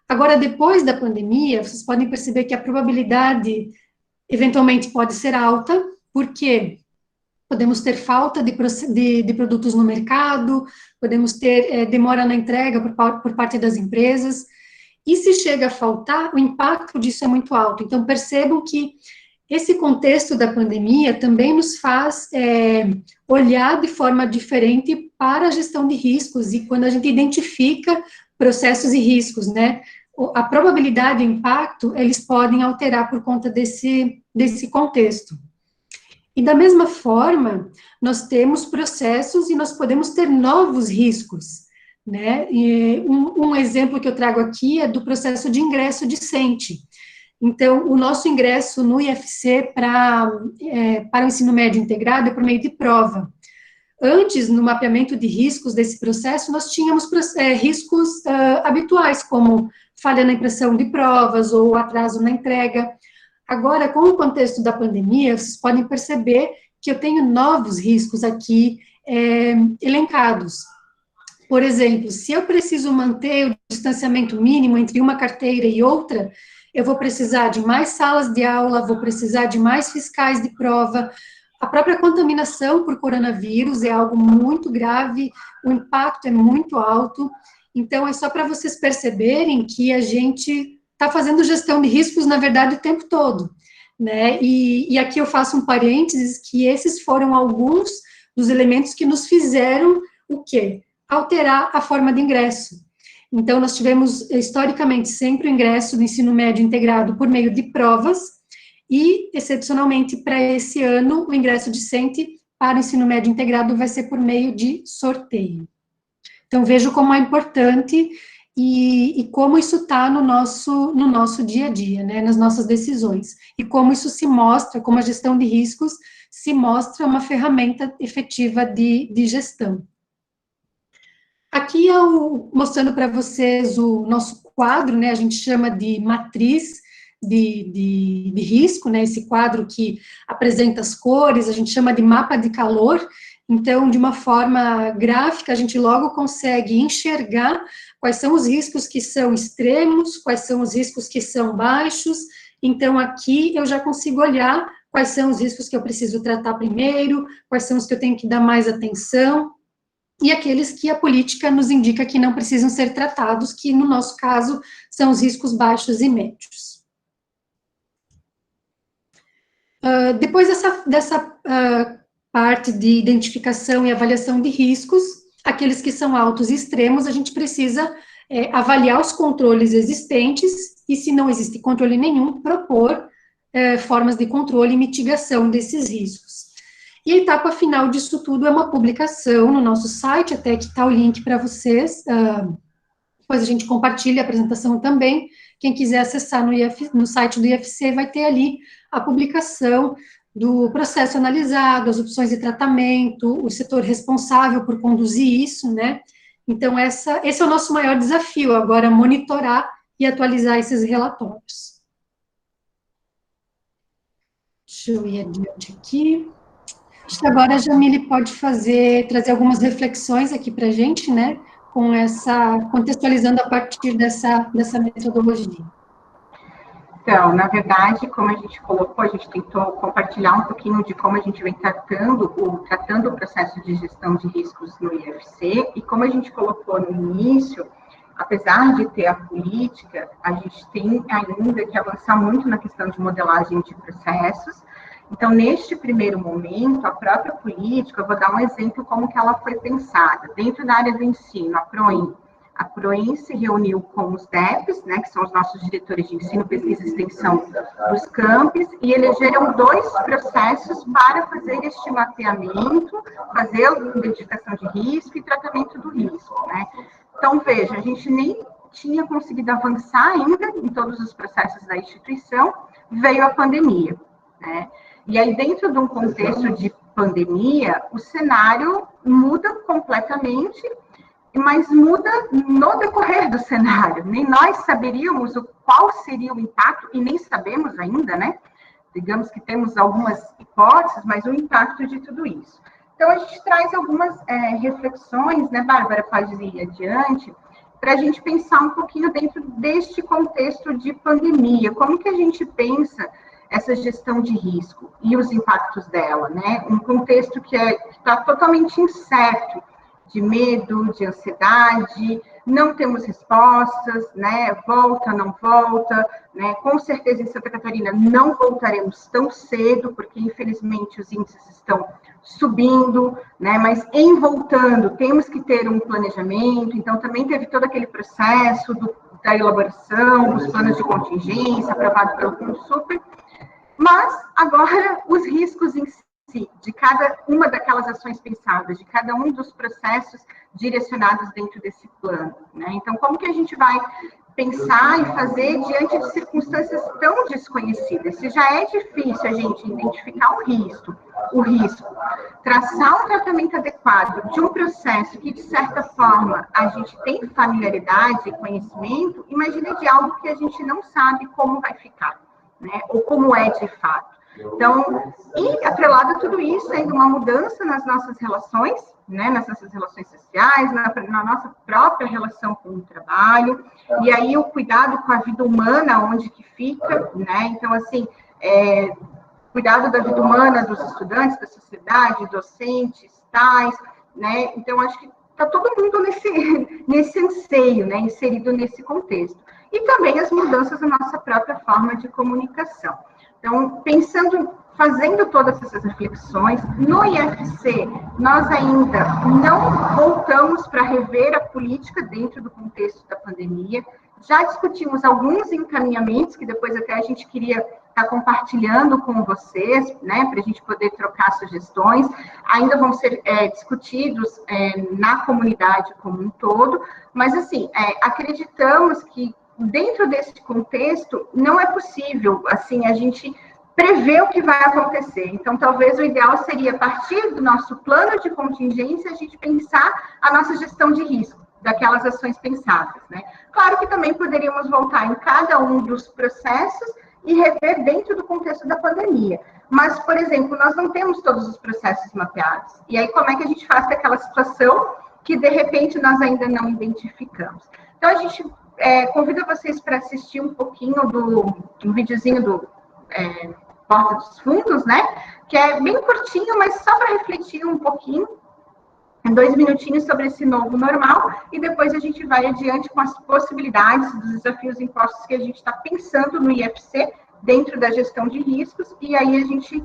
Agora, depois da pandemia, vocês podem perceber que a probabilidade eventualmente pode ser alta, porque podemos ter falta de produtos no mercado, podemos ter demora na entrega por parte das empresas, e se chega a faltar, o impacto disso é muito alto. Então, percebam que esse contexto da pandemia também nos faz olhar de forma diferente para a gestão de riscos, e quando a gente identifica processos e riscos, né, a probabilidade e o impacto, eles podem alterar por conta desse contexto. E da mesma forma, nós temos processos e nós podemos ter novos riscos, né? E um exemplo que eu trago aqui é do processo de ingresso discente. Então, o nosso ingresso no IFC para o ensino médio integrado é por meio de prova. Antes, no mapeamento de riscos desse processo, nós tínhamos riscos habituais, como falha na impressão de provas ou atraso na entrega. Agora, com o contexto da pandemia, vocês podem perceber que eu tenho novos riscos aqui elencados. Por exemplo, se eu preciso manter o distanciamento mínimo entre uma carteira e outra, eu vou precisar de mais salas de aula, vou precisar de mais fiscais de prova. A própria contaminação por coronavírus é algo muito grave, o impacto é muito alto. Então, é só para vocês perceberem que a gente está fazendo gestão de riscos, na verdade, o tempo todo, né? E aqui eu faço um parênteses, que esses foram alguns dos elementos que nos fizeram o quê? Alterar a forma de ingresso. Então, nós tivemos, historicamente, sempre o ingresso do ensino médio integrado por meio de provas, e, excepcionalmente, para esse ano, o ingresso discente para o ensino médio integrado vai ser por meio de sorteio. Então, vejo como é importante e como isso está no nosso dia a dia, né, nas nossas decisões, e como isso se mostra, como a gestão de riscos se mostra uma ferramenta efetiva de gestão. Aqui eu mostrando para vocês o nosso quadro, né, a gente chama de matriz de risco, né, esse quadro que apresenta as cores, a gente chama de mapa de calor. Então, de uma forma gráfica, a gente logo consegue enxergar quais são os riscos que são extremos, quais são os riscos que são baixos. Então, aqui eu já consigo olhar quais são os riscos que eu preciso tratar primeiro, quais são os que eu tenho que dar mais atenção, e aqueles que a política nos indica que não precisam ser tratados, que no nosso caso são os riscos baixos e médios. Depois dessa parte de identificação e avaliação de riscos, aqueles que são altos e extremos, a gente precisa avaliar os controles existentes, e se não existe controle nenhum, propor formas de controle e mitigação desses riscos. E a etapa final disso tudo é uma publicação no nosso site, até que está o link para vocês, depois a gente compartilha a apresentação também. Quem quiser acessar no site do IFC vai ter ali a publicação do processo analisado, as opções de tratamento, o setor responsável por conduzir isso, né? Então, esse é o nosso maior desafio, agora, monitorar e atualizar esses relatórios. Deixa eu ir adiante aqui. Acho que agora a Jamile pode trazer algumas reflexões aqui para a gente, né? Contextualizando a partir dessa metodologia. Então, na verdade, como a gente colocou, a gente tentou compartilhar um pouquinho de como a gente vem tratando o processo de gestão de riscos no IFC, e como a gente colocou no início, apesar de ter a política, a gente tem ainda que avançar muito na questão de modelagem de processos. Então, neste primeiro momento, a própria política, eu vou dar um exemplo como que ela foi pensada. Dentro da área do ensino, a PROEM se reuniu com os DEPs, né, que são os nossos diretores de ensino, pesquisa e extensão dos campos, e elegeram 2 processos para fazer este mapeamento, fazer a identificação de risco e tratamento do risco, né. Então, veja, a gente nem tinha conseguido avançar ainda em todos os processos da instituição, veio a pandemia, né. E aí, dentro de um contexto de pandemia, o cenário muda completamente, mas muda no decorrer do cenário. Nem nós saberíamos qual seria o impacto, e nem sabemos ainda, né? Digamos que temos algumas hipóteses, mas o impacto de tudo isso. Então, a gente traz algumas reflexões, né, Bárbara, pode ir adiante, para a gente pensar um pouquinho dentro deste contexto de pandemia. Como que a gente pensa essa gestão de risco e os impactos dela, né? Um contexto que está totalmente incerto, de medo, de ansiedade, não temos respostas, né? Volta, não volta, né? Com certeza em Santa Catarina não voltaremos tão cedo, porque infelizmente os índices estão subindo, né? Mas em voltando, temos que ter um planejamento, então também teve todo aquele processo da elaboração dos planos de contingência, aprovado pelo Consulper, mas agora os riscos em si, de cada uma daquelas ações pensadas, de cada um dos processos direcionados dentro desse plano, né? Então, como que a gente vai pensar e fazer diante de circunstâncias tão desconhecidas? Se já é difícil a gente identificar o risco, traçar um tratamento adequado de um processo que, de certa forma, a gente tem familiaridade e conhecimento, imagina de algo que a gente não sabe como vai ficar, né? Ou como é de fato. Então, e atrelado a tudo isso, ainda uma mudança nas nossas relações, né, nas nossas relações sociais, na nossa própria relação com o trabalho, e aí o cuidado com a vida humana, onde que fica, né, então, assim, cuidado da vida humana dos estudantes, da sociedade, docentes, tais, né, então, acho que está todo mundo nesse anseio, né, inserido nesse contexto. E também as mudanças na nossa própria forma de comunicação. Então, fazendo todas essas reflexões, no IFC, nós ainda não voltamos para rever a política dentro do contexto da pandemia, já discutimos alguns encaminhamentos, que depois até a gente queria estar compartilhando com vocês, né, para a gente poder trocar sugestões, ainda vão ser discutidos na comunidade como um todo, mas, assim, acreditamos que dentro desse contexto, não é possível, assim, a gente prever o que vai acontecer. Então, talvez o ideal seria, a partir do nosso plano de contingência, a gente pensar a nossa gestão de risco, daquelas ações pensadas, né? Claro que também poderíamos voltar em cada um dos processos e rever dentro do contexto da pandemia. Mas, por exemplo, nós não temos todos os processos mapeados. E aí, como é que a gente faz com aquela situação que, de repente, nós ainda não identificamos? Então, a gente convido vocês para assistir um pouquinho do videozinho do Porta dos Fundos, né? Que é bem curtinho, mas só para refletir um pouquinho, 2 minutinhos sobre esse novo normal, e depois a gente vai adiante com as possibilidades dos desafios impostos que a gente está pensando no IFC, dentro da gestão de riscos, e aí a gente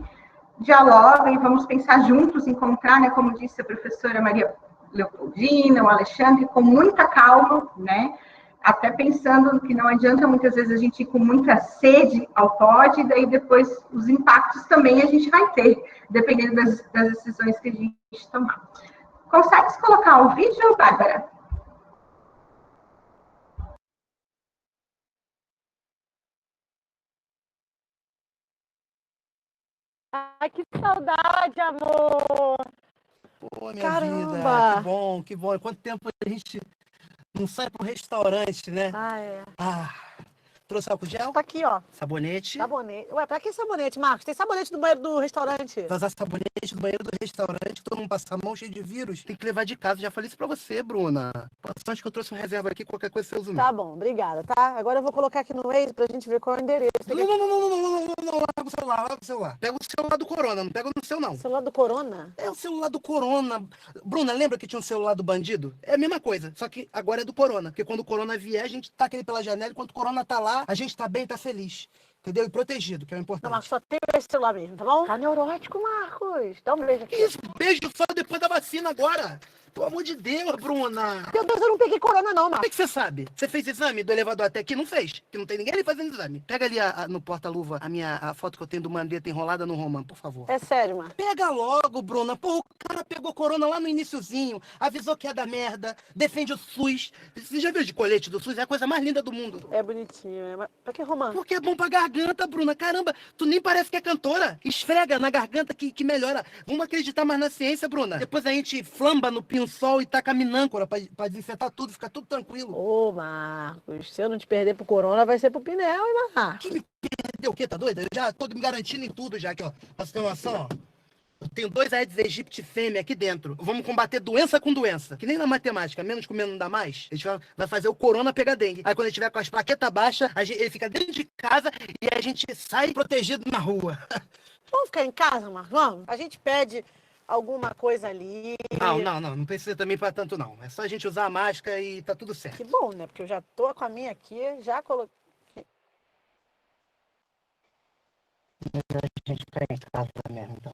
dialoga e vamos pensar juntos, encontrar, né, como disse a professora Maria Leopoldina, o Alexandre, com muita calma, né? Até pensando que não adianta muitas vezes a gente ir com muita sede ao pódio, e daí depois os impactos também a gente vai ter, dependendo das decisões que a gente tomar. Consegue colocar o vídeo, Bárbara? Ai, que saudade, amor! Pô, minha Caramba! vida, que bom, que bom. Quanto tempo a gente não sai para um restaurante, né? Ah, é. Ah, Trouxe álcool gel? Tá aqui, ó. Sabonete. Sabonete. Ué, pra que sabonete, Marcos? Tem sabonete no banheiro do restaurante. Vai usar sabonete do banheiro do restaurante, todo mundo passa a mão cheio de vírus. Tem que levar de casa. Já falei isso pra você, Bruna. Acho que eu trouxe uma reserva aqui, qualquer coisa você usa. Tá bom, obrigada, tá? Agora eu vou colocar aqui no Waze pra gente ver qual é o endereço. Não, larga o celular, larga o celular. Pega o celular do Corona, não pega no seu, não. O celular do Corona? É o celular do Corona. Bruna, lembra que tinha um celular do bandido? É a mesma coisa, só que agora é do Corona. Porque quando o Corona vier, a gente taca ele pela janela. Enquanto o Corona tá lá, a gente tá bem, tá feliz. Entendeu? E protegido, que é o importante. Não, Marcos, só tem esse celular mesmo, tá bom? Tá neurótico, Marcos. Dá um beijo aqui. Isso, beijo só depois da vacina agora. Pelo amor de Deus, Bruna. Meu Deus, eu não peguei corona não, Como Marcos. é que você sabe? Você fez exame do elevador até aqui? Não fez. Que não tem ninguém ali fazendo exame. Pega ali no porta-luva a foto que eu tenho do Mandetta enrolada no Roman, por favor. É sério, Marcos. Pega logo, Bruna. Pô, o cara pegou corona lá no iniciozinho, avisou que ia dar merda, defende o SUS. Você já viu de colete do SUS? É a coisa mais linda do mundo. É bonitinho, né? Mas pra que Roman? Porque é bom pra garganta, Bruna. Caramba, tu nem parece que é cantora. Esfrega na garganta que melhora. Vamos acreditar mais na ciência, Bruna. Depois a gente flamba no pinho-sol e taca minâncora pra desinfetar tudo, fica tudo tranquilo. Ô, Marcos, se eu não te perder pro corona, vai ser pro pneu, hein, Marcos? Que me perdeu o quê? Tá doida? Eu já tô me garantindo em tudo já aqui, ó. Pra você ter uma noção, ó. Eu tenho 2 Aedes aegypti fêmea aqui dentro. Vamos combater doença com doença. Que nem na matemática, menos com menos não dá mais. A gente vai fazer o corona pegar dengue. Aí quando ele tiver com as plaquetas baixas, ele fica dentro de casa e a gente sai protegido na rua. Vamos ficar em casa, Marcos? Vamos? A gente pede alguma coisa ali. Não precisa também pra tanto não. É só a gente usar a máscara e tá tudo certo. Que bom, né? Porque eu já tô com a minha aqui, já coloquei. A gente fica em casa mesmo, então.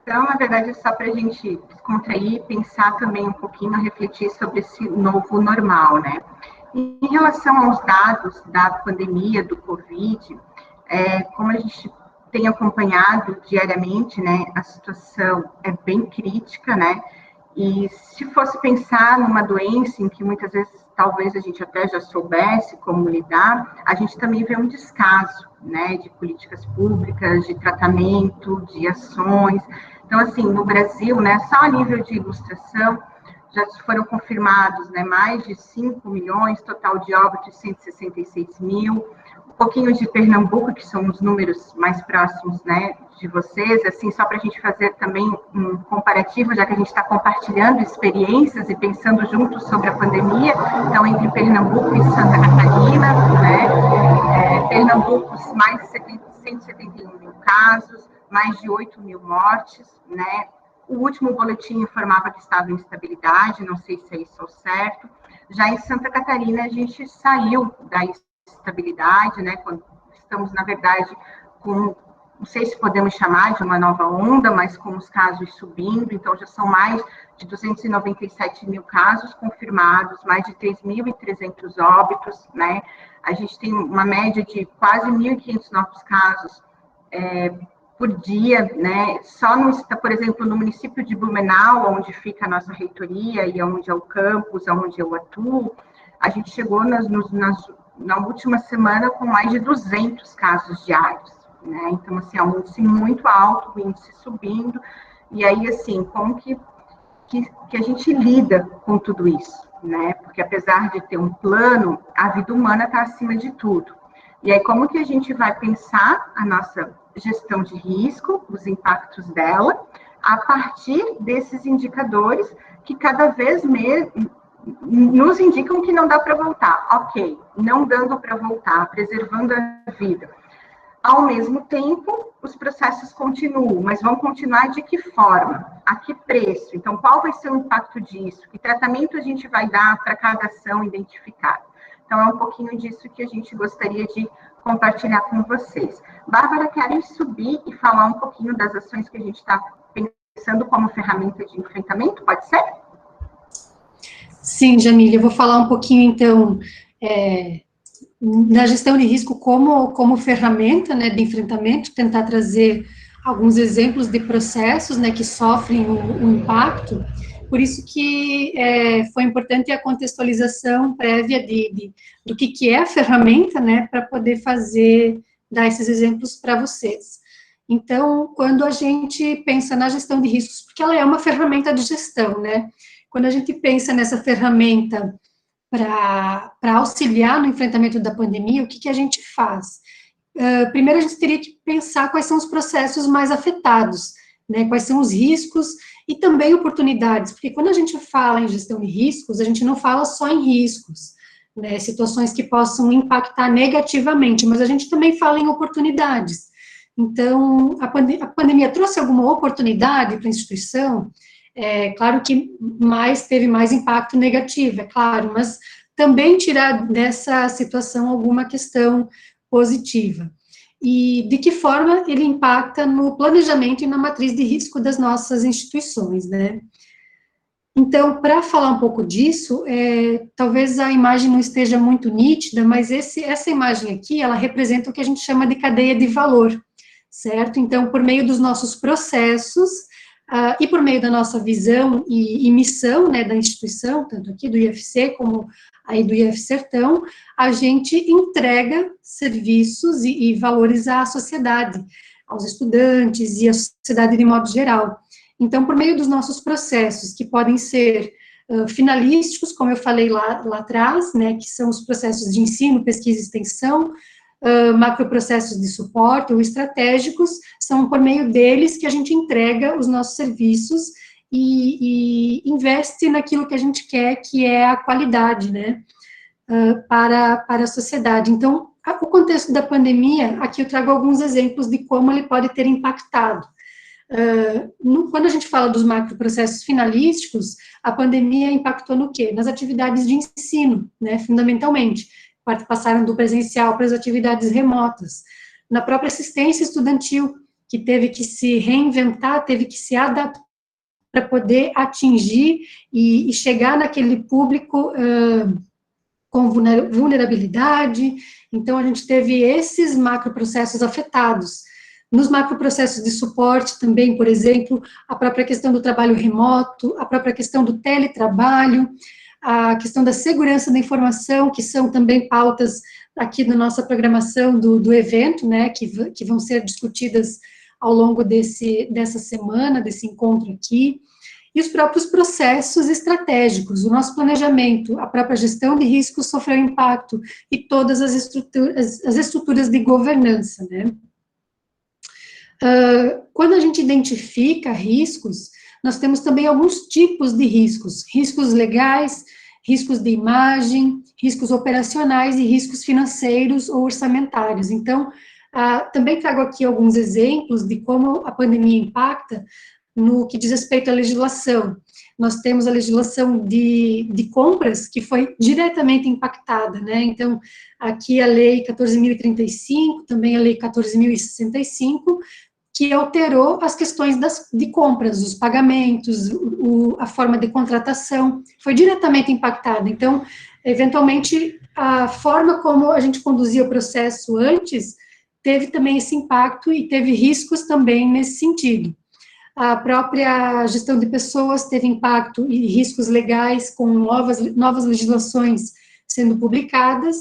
Então, na verdade, é só para a gente descontrair, pensar também um pouquinho, refletir sobre esse novo normal, né? Em relação aos dados da pandemia do Covid, como a gente tem acompanhado diariamente, né, a situação é bem crítica, né? E se fosse pensar numa doença em que muitas vezes talvez a gente até já soubesse como lidar, a gente também vê um descaso, né, de políticas públicas, de tratamento, de ações. Então, assim, no Brasil, né, só a nível de ilustração, já foram confirmados, né, mais de 5 milhões, total de óbitos 166 mil, um pouquinho de Pernambuco, que são os números mais próximos, né, de vocês, assim, só para a gente fazer também um comparativo, já que a gente está compartilhando experiências e pensando juntos sobre a pandemia, então, entre Pernambuco e Santa Catarina, né, Pernambuco, mais de 171 mil casos, mais de 8 mil mortes, né, o último boletim informava que estava em estabilidade, não sei se é isso ou certo. Já em Santa Catarina, a gente saiu da estabilidade, né, quando estamos, na verdade, com, não sei se podemos chamar de uma nova onda, mas com os casos subindo, então já são mais de 297 mil casos confirmados, mais de 3.300 óbitos, né, a gente tem uma média de quase 1.500 novos casos por dia, né, só, por exemplo, no município de Blumenau, onde fica a nossa reitoria e onde é o campus, onde eu atuo, a gente chegou na última semana com mais de 200 casos diários, né, então, assim, é um índice muito alto, o índice subindo, e aí, assim, como que a gente lida com tudo isso, né, porque apesar de ter um plano, a vida humana está acima de tudo, e aí como que a gente vai pensar a nossa gestão de risco, os impactos dela, a partir desses indicadores que cada vez nos indicam que não dá para voltar. Ok, não dando para voltar, preservando a vida. Ao mesmo tempo, os processos continuam, mas vão continuar de que forma? A que preço? Então, qual vai ser o impacto disso? Que tratamento a gente vai dar para cada ação identificada? Então, é um pouquinho disso que a gente gostaria de compartilhar com vocês. Bárbara, querem subir e falar um pouquinho das ações que a gente está pensando como ferramenta de enfrentamento? Pode ser? Sim, Jamília, eu vou falar um pouquinho, então, da gestão de risco como ferramenta, né, de enfrentamento, tentar trazer alguns exemplos de processos, né, que sofrem o impacto. Por isso que foi importante a contextualização prévia do que é a ferramenta, né, para poder dar esses exemplos para vocês. Então, quando a gente pensa na gestão de riscos, porque ela é uma ferramenta de gestão, né, quando a gente pensa nessa ferramenta para auxiliar no enfrentamento da pandemia, o que a gente faz? Primeiro, a gente teria que pensar quais são os processos mais afetados, né, quais são os riscos e também oportunidades, porque quando a gente fala em gestão de riscos, a gente não fala só em riscos, né, situações que possam impactar negativamente, mas a gente também fala em oportunidades. Então, a pandemia trouxe alguma oportunidade para a instituição? Claro que teve mais impacto negativo, é claro, mas também tirar dessa situação alguma questão positiva. E de que forma ele impacta no planejamento e na matriz de risco das nossas instituições, né? Então, para falar um pouco disso, talvez a imagem não esteja muito nítida, mas essa imagem aqui, ela representa o que a gente chama de cadeia de valor, certo? Então, por meio dos nossos processos, e por meio da nossa visão e missão, né, da instituição, tanto aqui do IFC como aí do IF Sertão, a gente entrega serviços e valores à sociedade, aos estudantes e à sociedade de modo geral. Então, por meio dos nossos processos, que podem ser finalísticos, como eu falei lá atrás, né, que são os processos de ensino, pesquisa e extensão, macroprocessos de suporte ou estratégicos, são por meio deles que a gente entrega os nossos serviços e investe naquilo que a gente quer, que é a qualidade, né, para a sociedade. Então, o contexto da pandemia, aqui eu trago alguns exemplos de como ele pode ter impactado. Quando a gente fala dos macroprocessos finalísticos, a pandemia impactou no quê? Nas atividades de ensino, né, fundamentalmente. Passaram do presencial para as atividades remotas. Na própria assistência estudantil, que teve que se reinventar, teve que se adaptar para poder atingir e chegar naquele público com vulnerabilidade. Então, a gente teve esses macroprocessos afetados. Nos macroprocessos de suporte também, por exemplo, a própria questão do trabalho remoto, a própria questão do teletrabalho, a questão da segurança da informação, que são também pautas aqui da nossa programação do evento, né, que vão ser discutidas ao longo dessa semana, desse encontro aqui, e os próprios processos estratégicos, o nosso planejamento, a própria gestão de riscos sofreu impacto, e todas as estruturas de governança, né. Quando a gente identifica riscos, nós temos também alguns tipos de riscos legais, riscos de imagem, riscos operacionais e riscos financeiros ou orçamentários. Então, também trago aqui alguns exemplos de como a pandemia impacta no que diz respeito à legislação. Nós temos a legislação de compras, que foi diretamente impactada, né? Então, aqui a Lei 14.035, também a Lei 14.065, que alterou as questões de compras, os pagamentos, a forma de contratação, foi diretamente impactada. Então, eventualmente, a forma como a gente conduzia o processo antes, teve também esse impacto e teve riscos também nesse sentido. A própria gestão de pessoas teve impacto e riscos legais com novas legislações sendo publicadas.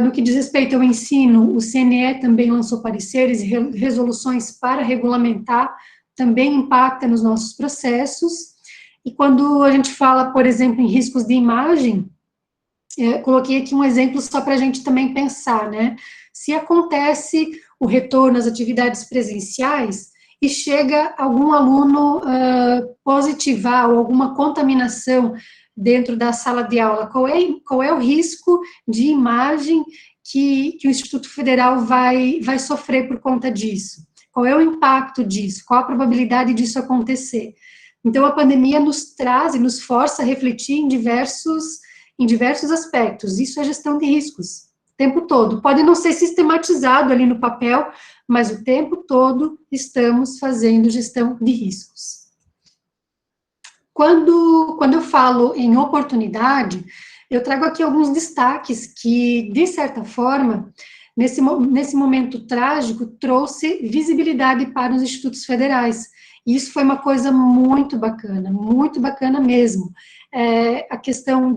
No que diz respeito ao ensino, o CNE também lançou pareceres e resoluções para regulamentar, também impacta nos nossos processos. E quando a gente fala, por exemplo, em riscos de imagem, coloquei aqui um exemplo só para a gente também pensar, né? Se acontece o retorno às atividades presenciais e chega algum aluno positivar ou alguma contaminação dentro da sala de aula, qual é o risco de imagem que o Instituto Federal vai sofrer por conta disso? Qual é o impacto disso? Qual a probabilidade disso acontecer? Então, a pandemia nos traz e nos força a refletir em diversos aspectos. Isso é gestão de riscos, o tempo todo. Pode não ser sistematizado ali no papel, mas o tempo todo estamos fazendo gestão de riscos. Quando eu falo em oportunidade, eu trago aqui alguns destaques que, de certa forma, nesse momento trágico, trouxe visibilidade para os institutos federais. E isso foi uma coisa muito bacana mesmo. A questão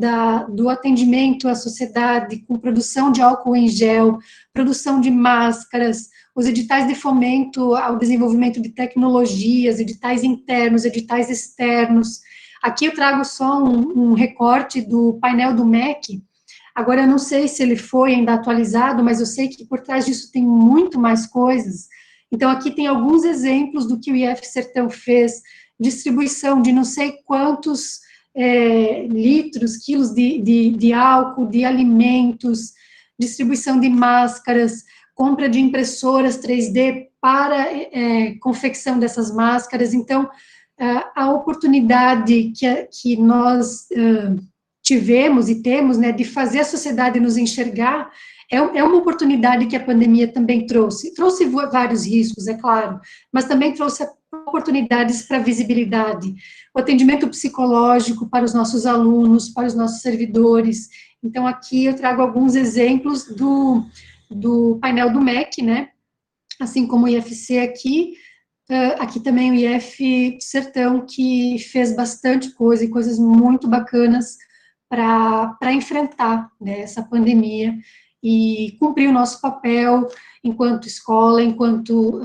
do atendimento à sociedade, com produção de álcool em gel, produção de máscaras, os editais de fomento ao desenvolvimento de tecnologias, editais internos, editais externos. Aqui eu trago só um recorte do painel do MEC. Agora, eu não sei se ele foi ainda atualizado, mas eu sei que por trás disso tem muito mais coisas. Então, aqui tem alguns exemplos do que o IF Sertão fez, distribuição de não sei quantos litros, quilos de álcool, de alimentos, distribuição de máscaras, compra de impressoras 3D para confecção dessas máscaras. Então, a oportunidade que nós tivemos e temos, né, de fazer a sociedade nos enxergar, é uma oportunidade que a pandemia também trouxe. Trouxe vários riscos, é claro, mas também trouxe oportunidades para visibilidade, o atendimento psicológico para os nossos alunos, para os nossos servidores. Então, aqui eu trago alguns exemplos do painel do MEC, né, assim como o IFC aqui, aqui também o IF Sertão, que fez bastante coisa, e coisas muito bacanas para enfrentar, né, essa pandemia, e cumprir o nosso papel enquanto escola, enquanto,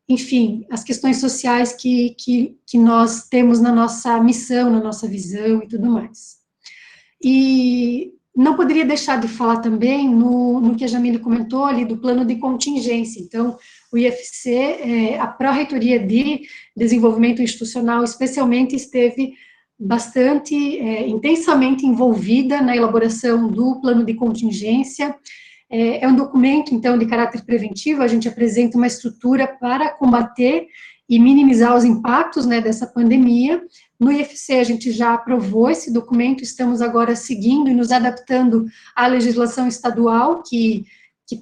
enfim, as questões sociais que nós temos na nossa missão, na nossa visão e tudo mais. E não poderia deixar de falar também no que a Jamile comentou ali, do plano de contingência. Então, o IFC, a Pró-Reitoria de Desenvolvimento Institucional, especialmente, esteve bastante intensamente envolvida na elaboração do plano de contingência. É um documento, então, de caráter preventivo. A gente apresenta uma estrutura para combater e minimizar os impactos, né, dessa pandemia. No IFC, a gente já aprovou esse documento, estamos agora seguindo e nos adaptando à legislação estadual, que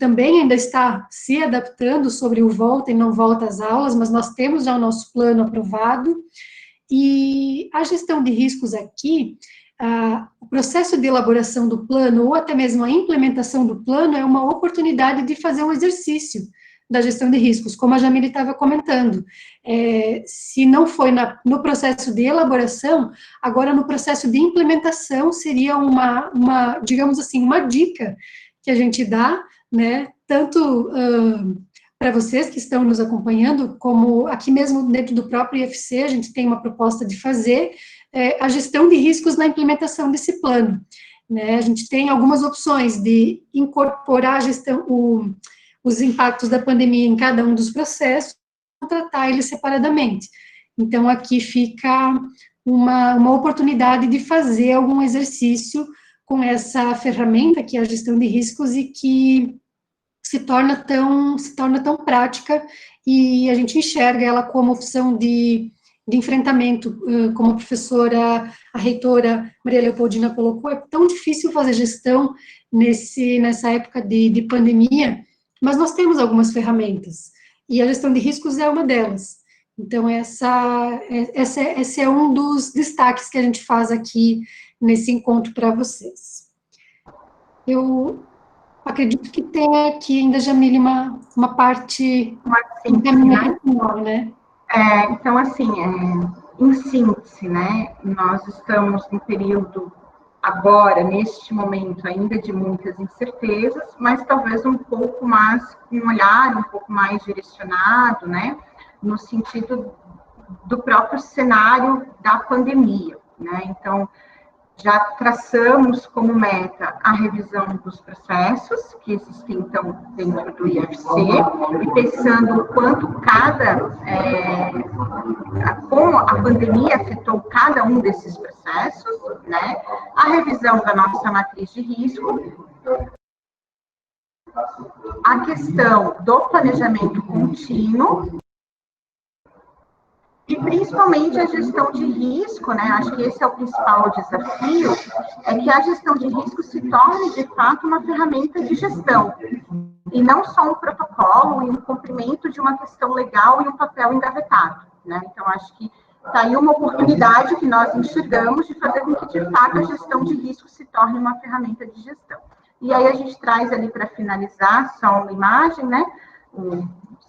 também ainda está se adaptando sobre o volta e não volta às aulas, mas nós temos já o nosso plano aprovado. E a gestão de riscos aqui, o processo de elaboração do plano, ou até mesmo a implementação do plano, é uma oportunidade de fazer um exercício da gestão de riscos, como a Jamile estava comentando. Se não foi no processo de elaboração, agora no processo de implementação seria digamos assim, uma dica que a gente dá, né, tanto para vocês que estão nos acompanhando, como aqui mesmo dentro do próprio IFC, a gente tem uma proposta de fazer a gestão de riscos na implementação desse plano, né. A gente tem algumas opções de incorporar a gestão, os impactos da pandemia em cada um dos processos, tratar eles separadamente. Então, aqui fica uma oportunidade de fazer algum exercício com essa ferramenta, que é a gestão de riscos, e que se torna tão prática, e a gente enxerga ela como opção de enfrentamento, como a professora, a reitora Maria Leopoldina colocou. É tão difícil fazer gestão nessa época de pandemia, mas nós temos algumas ferramentas, e a gestão de riscos é uma delas. Então, esse é um dos destaques que a gente faz aqui nesse encontro para vocês. Eu acredito que tem aqui ainda, Jamile, uma parte encaminhada, né? Então, assim, em síntese, né, nós estamos no período agora, neste momento, ainda de muitas incertezas, mas talvez um pouco mais, com um olhar um pouco mais direcionado, né, no sentido do próprio cenário da pandemia, né. Então, já traçamos como meta a revisão dos processos que existem, então, dentro do IFC, e pensando o quanto como a pandemia afetou cada um desses processos, né? A revisão da nossa matriz de risco, a questão do planejamento contínuo, e principalmente a gestão de risco, né? Acho que esse é o principal desafio, é que a gestão de risco se torne, de fato, uma ferramenta de gestão, e não só um protocolo e um cumprimento de uma questão legal e um papel engavetado, né? Então, acho que está aí uma oportunidade que nós enxergamos de fazer com que, de fato, a gestão de risco se torne uma ferramenta de gestão. E aí a gente traz ali para finalizar só uma imagem, né? Os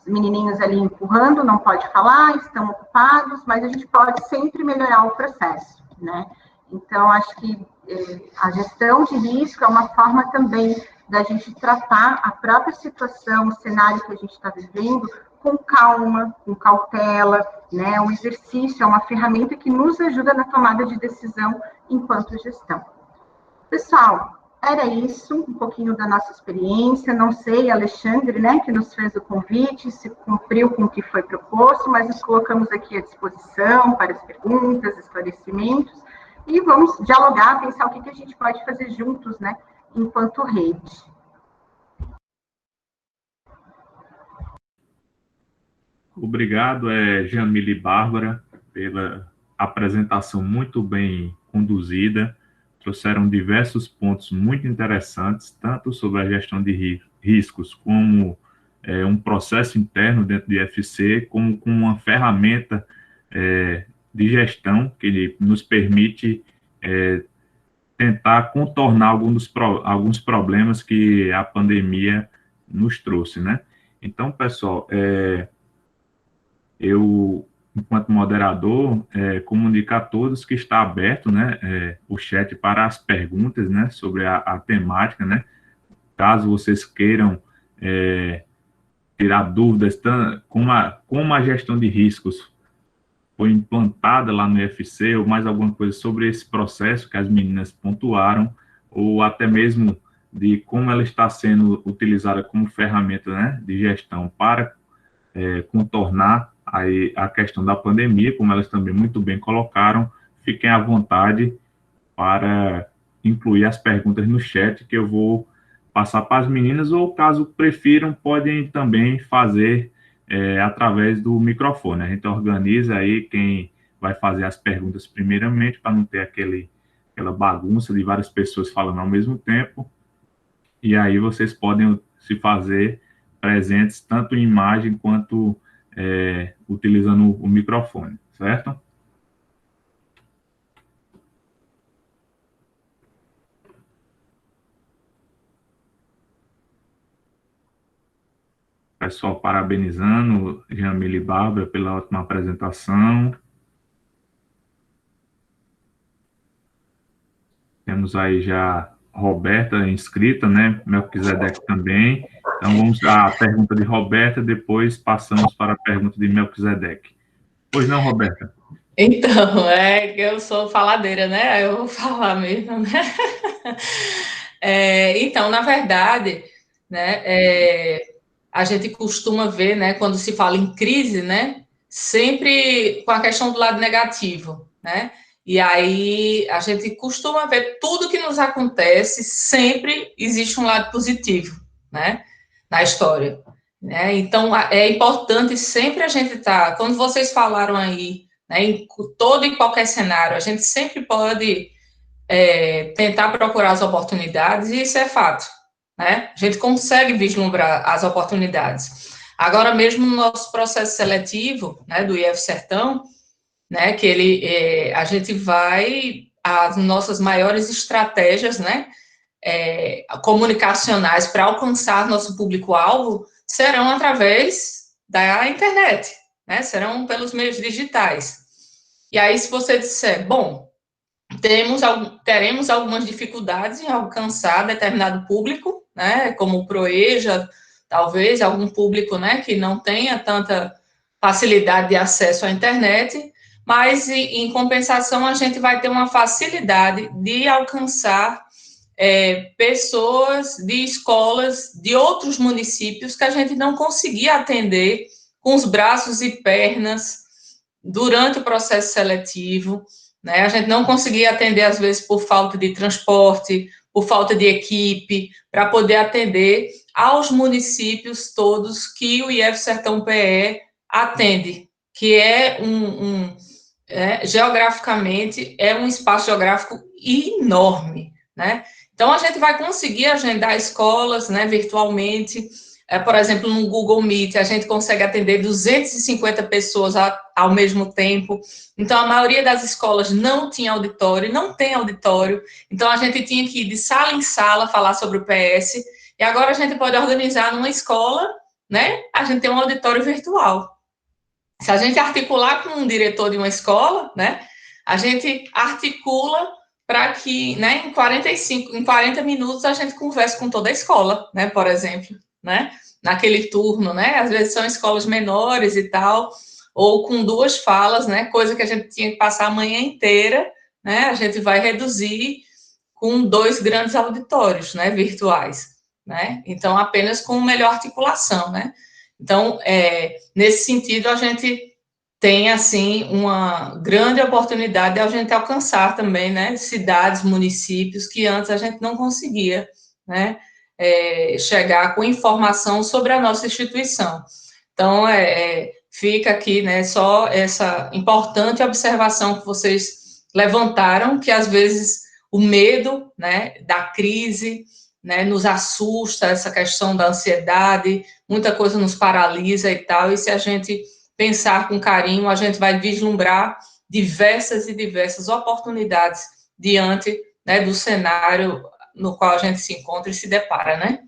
menininhos ali empurrando, não pode falar, estão ocupados, mas a gente pode sempre melhorar o processo, né? Então, acho que a gestão de risco é uma forma também da gente tratar a própria situação, o cenário que a gente está vivendo, com calma, com cautela, né? Um exercício, é uma ferramenta que nos ajuda na tomada de decisão enquanto gestão. Pessoal, era isso, um pouquinho da nossa experiência. Não sei, Alexandre, né, que nos fez o convite, se cumpriu com o que foi proposto, mas nos colocamos aqui à disposição para as perguntas, esclarecimentos, e vamos dialogar, pensar o que a gente pode fazer juntos, né, enquanto rede. Obrigado, Jamile e Bárbara, pela apresentação muito bem conduzida. Trouxeram diversos pontos muito interessantes, tanto sobre a gestão de riscos, como um processo interno dentro do IFC, como com uma ferramenta de gestão que nos permite tentar contornar alguns problemas que a pandemia nos trouxe, né? Então, pessoal, eu, enquanto moderador, comunico a todos que está aberto, né, o chat para as perguntas, né, sobre a temática, né, caso vocês queiram tirar dúvidas, como a gestão de riscos foi implantada lá no IFC, ou mais alguma coisa sobre esse processo que as meninas pontuaram, ou até mesmo de como ela está sendo utilizada como ferramenta, né, de gestão para contornar aí a questão da pandemia, como elas também muito bem colocaram. Fiquem à vontade para incluir as perguntas no chat, que eu vou passar para as meninas, ou caso prefiram, podem também fazer através do microfone. A gente organiza aí quem vai fazer as perguntas primeiramente, para não ter aquela bagunça de várias pessoas falando ao mesmo tempo, e aí vocês podem se fazer presentes tanto em imagem quanto utilizando o microfone, certo? Pessoal, parabenizando Jamile e Bárbara pela ótima apresentação. Temos aí já Roberta inscrita, né? Melquisedeque também. Então, vamos à pergunta de Roberta, depois passamos para a pergunta de Melquisedeque. Pois não, Roberta? Então, que eu sou faladeira, né? Eu vou falar mesmo, né? Então, na verdade, né, a gente costuma ver, né, quando se fala em crise, né, sempre com a questão do lado negativo, né? E aí a gente costuma ver tudo que nos acontece, sempre existe um lado positivo, né, na história, né? Então é importante sempre a gente estar, quando vocês falaram aí, né, em todo e qualquer cenário, a gente sempre pode tentar procurar as oportunidades, e isso é fato, né? A gente consegue vislumbrar as oportunidades. Agora mesmo no nosso processo seletivo, né, do IF Sertão, né, que a gente as nossas maiores estratégias, né, comunicacionais para alcançar nosso público-alvo serão através da internet, né, serão pelos meios digitais. E aí, se você disser, bom, teremos algumas dificuldades em alcançar determinado público, né, como o PROEJA, talvez, algum público, né, que não tenha tanta facilidade de acesso à internet, mas, em compensação, a gente vai ter uma facilidade de alcançar pessoas de escolas de outros municípios que a gente não conseguia atender com os braços e pernas durante o processo seletivo, né? A gente não conseguia atender, às vezes, por falta de transporte, por falta de equipe, para poder atender aos municípios todos que o IF Sertão PE atende, que geograficamente, é um espaço geográfico enorme, né? Então, a gente vai conseguir agendar escolas, né, virtualmente, por exemplo, no Google Meet, a gente consegue atender 250 pessoas ao mesmo tempo. Então, a maioria das escolas não tinha auditório, não tem auditório. Então, a gente tinha que ir de sala em sala falar sobre o PS. E agora a gente pode organizar numa escola, né? A gente tem um auditório virtual. Se a gente articular com um diretor de uma escola, né? A gente articula para que, né, em 40 minutos a gente converse com toda a escola, né, por exemplo, né, naquele turno, né, às vezes são escolas menores e tal, ou com 2 falas, né, coisa que a gente tinha que passar a manhã inteira, né, a gente vai reduzir com 2 grandes auditórios, né, virtuais, né, então apenas com melhor articulação, né, então, nesse sentido, a gente tem, assim, uma grande oportunidade de a gente alcançar também, né, cidades, municípios, que antes a gente não conseguia, né, chegar com informação sobre a nossa instituição. Então, fica aqui, né, só essa importante observação que vocês levantaram, que às vezes o medo, né, da crise, né, nos assusta, essa questão da ansiedade, muita coisa nos paralisa e tal, e se a gente pensar com carinho, a gente vai vislumbrar diversas e diversas oportunidades diante, né, do cenário no qual a gente se encontra e se depara, né?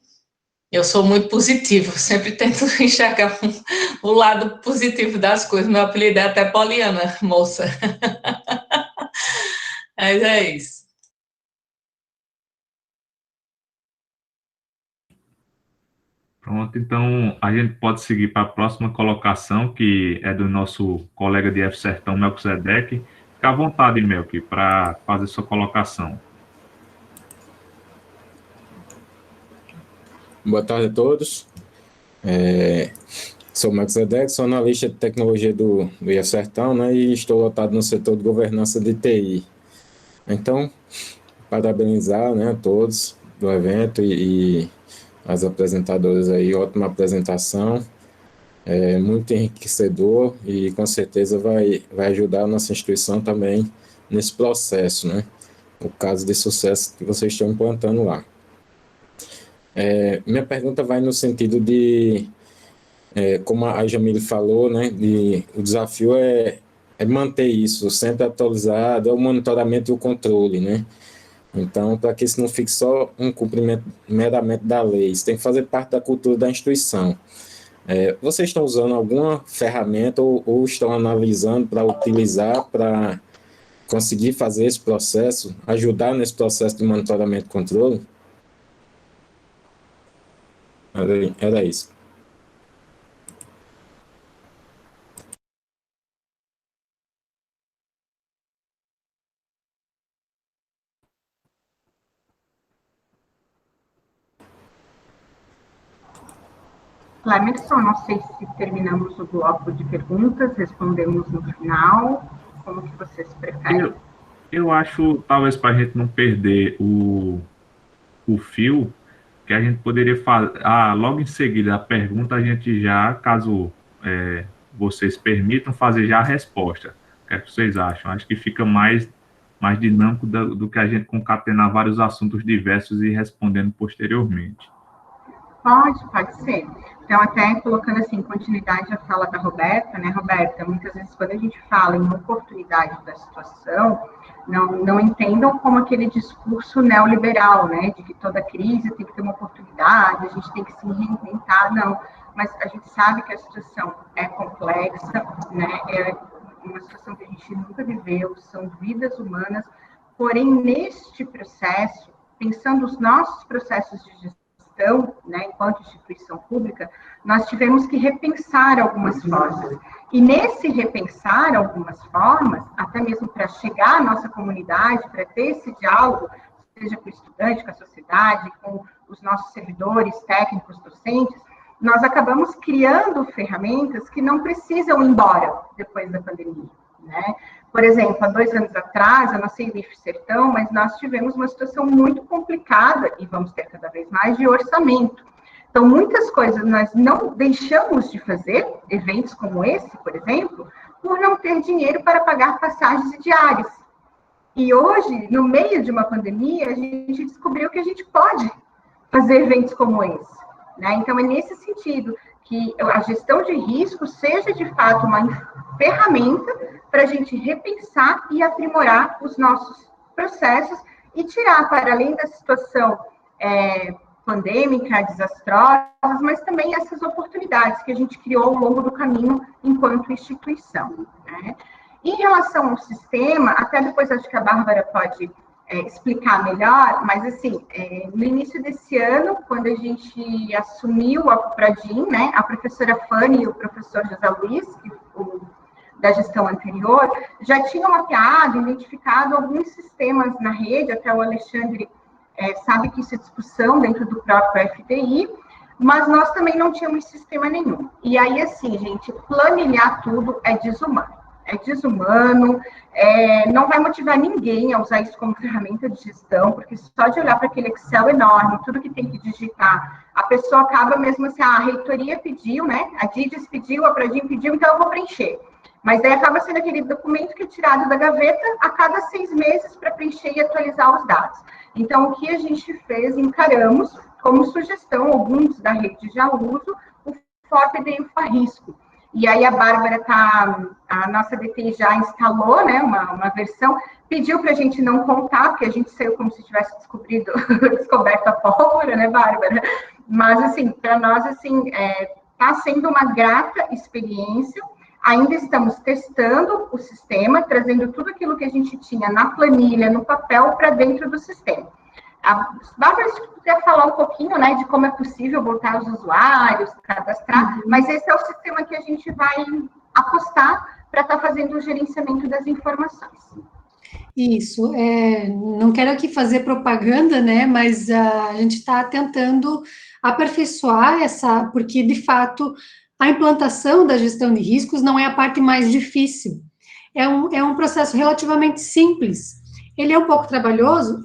Eu sou muito positivo, sempre tento enxergar o lado positivo das coisas. Meu apelido é até Poliana, moça. Mas é isso. Pronto, então a gente pode seguir para a próxima colocação, que é do nosso colega de F Sertão, Melquisedeque. Fica à vontade, Melqui, para fazer sua colocação. Boa tarde a todos. Sou Melquisedeque, sou analista de tecnologia do IF Sertão, né, e estou lotado no setor de governança de TI. Então, parabenizar, né, a todos do evento e as apresentadoras aí, ótima apresentação, muito enriquecedor e com certeza vai ajudar a nossa instituição também nesse processo, né, o caso de sucesso que vocês estão implantando lá. Minha pergunta vai no sentido de, como a Jamile falou, né, o desafio é manter isso sempre atualizado, é o monitoramento e o controle, né? Então, para que isso não fique só um cumprimento meramente da lei, isso tem que fazer parte da cultura da instituição. Vocês estão usando alguma ferramenta ou estão analisando para utilizar, para conseguir fazer esse processo, ajudar nesse processo de monitoramento e controle? Era isso. Clemerson, não sei se terminamos o bloco de perguntas, respondemos no final, como que vocês preferem? Eu acho, talvez para a gente não perder o fio, que a gente poderia fazer, logo em seguida a pergunta, a gente já, caso vocês permitam, fazer já a resposta. O que é que vocês acham? Acho que fica mais dinâmico do que a gente concatenar vários assuntos diversos e respondendo posteriormente. Pode ser. Então, até colocando assim, continuidade à fala da Roberta, né, Roberta, muitas vezes quando a gente fala em oportunidade da situação, não entendam como aquele discurso neoliberal, né, de que toda crise tem que ter uma oportunidade, a gente tem que se reinventar, não. Mas a gente sabe que a situação é complexa, né, é uma situação que a gente nunca viveu, são vidas humanas, porém, neste processo, pensando os nossos processos de gestão, né, enquanto instituição pública, nós tivemos que repensar algumas formas. E nesse repensar algumas formas, até mesmo para chegar à nossa comunidade, para ter esse diálogo, seja com o estudante, com a sociedade, com os nossos servidores, técnicos, docentes, nós acabamos criando ferramentas que não precisam ir embora depois da pandemia, né? Por exemplo, há 2 anos atrás, eu não sei do IF Sertão, mas nós tivemos uma situação muito complicada, e vamos ter cada vez mais, de orçamento. Então, muitas coisas nós não deixamos de fazer, eventos como esse, por exemplo, por não ter dinheiro para pagar passagens e diárias. E hoje, no meio de uma pandemia, a gente descobriu que a gente pode fazer eventos como esse. né? Então, é nesse sentido que a gestão de risco seja, de fato, uma ferramenta para a gente repensar e aprimorar os nossos processos e tirar, para além da situação pandêmica, desastrosas, mas também essas oportunidades que a gente criou ao longo do caminho enquanto instituição, né? Em relação ao sistema, até depois acho que a Bárbara pode explicar melhor, mas assim, no início desse ano, quando a gente assumiu a Cupradim, né, a professora Fanny e o professor José Luiz, da gestão anterior, já tinham mapeado, identificado alguns sistemas na rede, até o Alexandre sabe que isso é discussão dentro do próprio FTI, mas nós também não tínhamos sistema nenhum. E aí, assim, gente, planilhar tudo é desumano. É desumano, não vai motivar ninguém a usar isso como ferramenta de gestão, porque só de olhar para aquele Excel enorme, tudo que tem que digitar, a pessoa acaba mesmo assim, a reitoria pediu, né? A Dides pediu, a Pradim pediu, então eu vou preencher. Mas daí acaba sendo aquele documento que é tirado da gaveta a cada 6 meses para preencher e atualizar os dados. Então, o que a gente fez, encaramos como sugestão, alguns da rede já usam, o FOR-PD e o FOR-Risco. E aí a Bárbara a nossa DTI já instalou, né, uma versão, pediu para a gente não contar, porque a gente saiu como se tivesse descoberto a pólvora, né, Bárbara? Mas, assim, para nós, assim, está sendo uma grata experiência. Ainda estamos testando o sistema, trazendo tudo aquilo que a gente tinha na planilha, no papel, para dentro do sistema. A Bárbara, se puder falar um pouquinho, né, de como é possível botar os usuários, cadastrar, mas esse é o sistema que a gente vai apostar para estar fazendo o gerenciamento das informações. Isso, não quero aqui fazer propaganda, né, mas a gente está tentando aperfeiçoar porque, de fato, a implantação da gestão de riscos não é a parte mais difícil. É um processo relativamente simples. Ele é um pouco trabalhoso?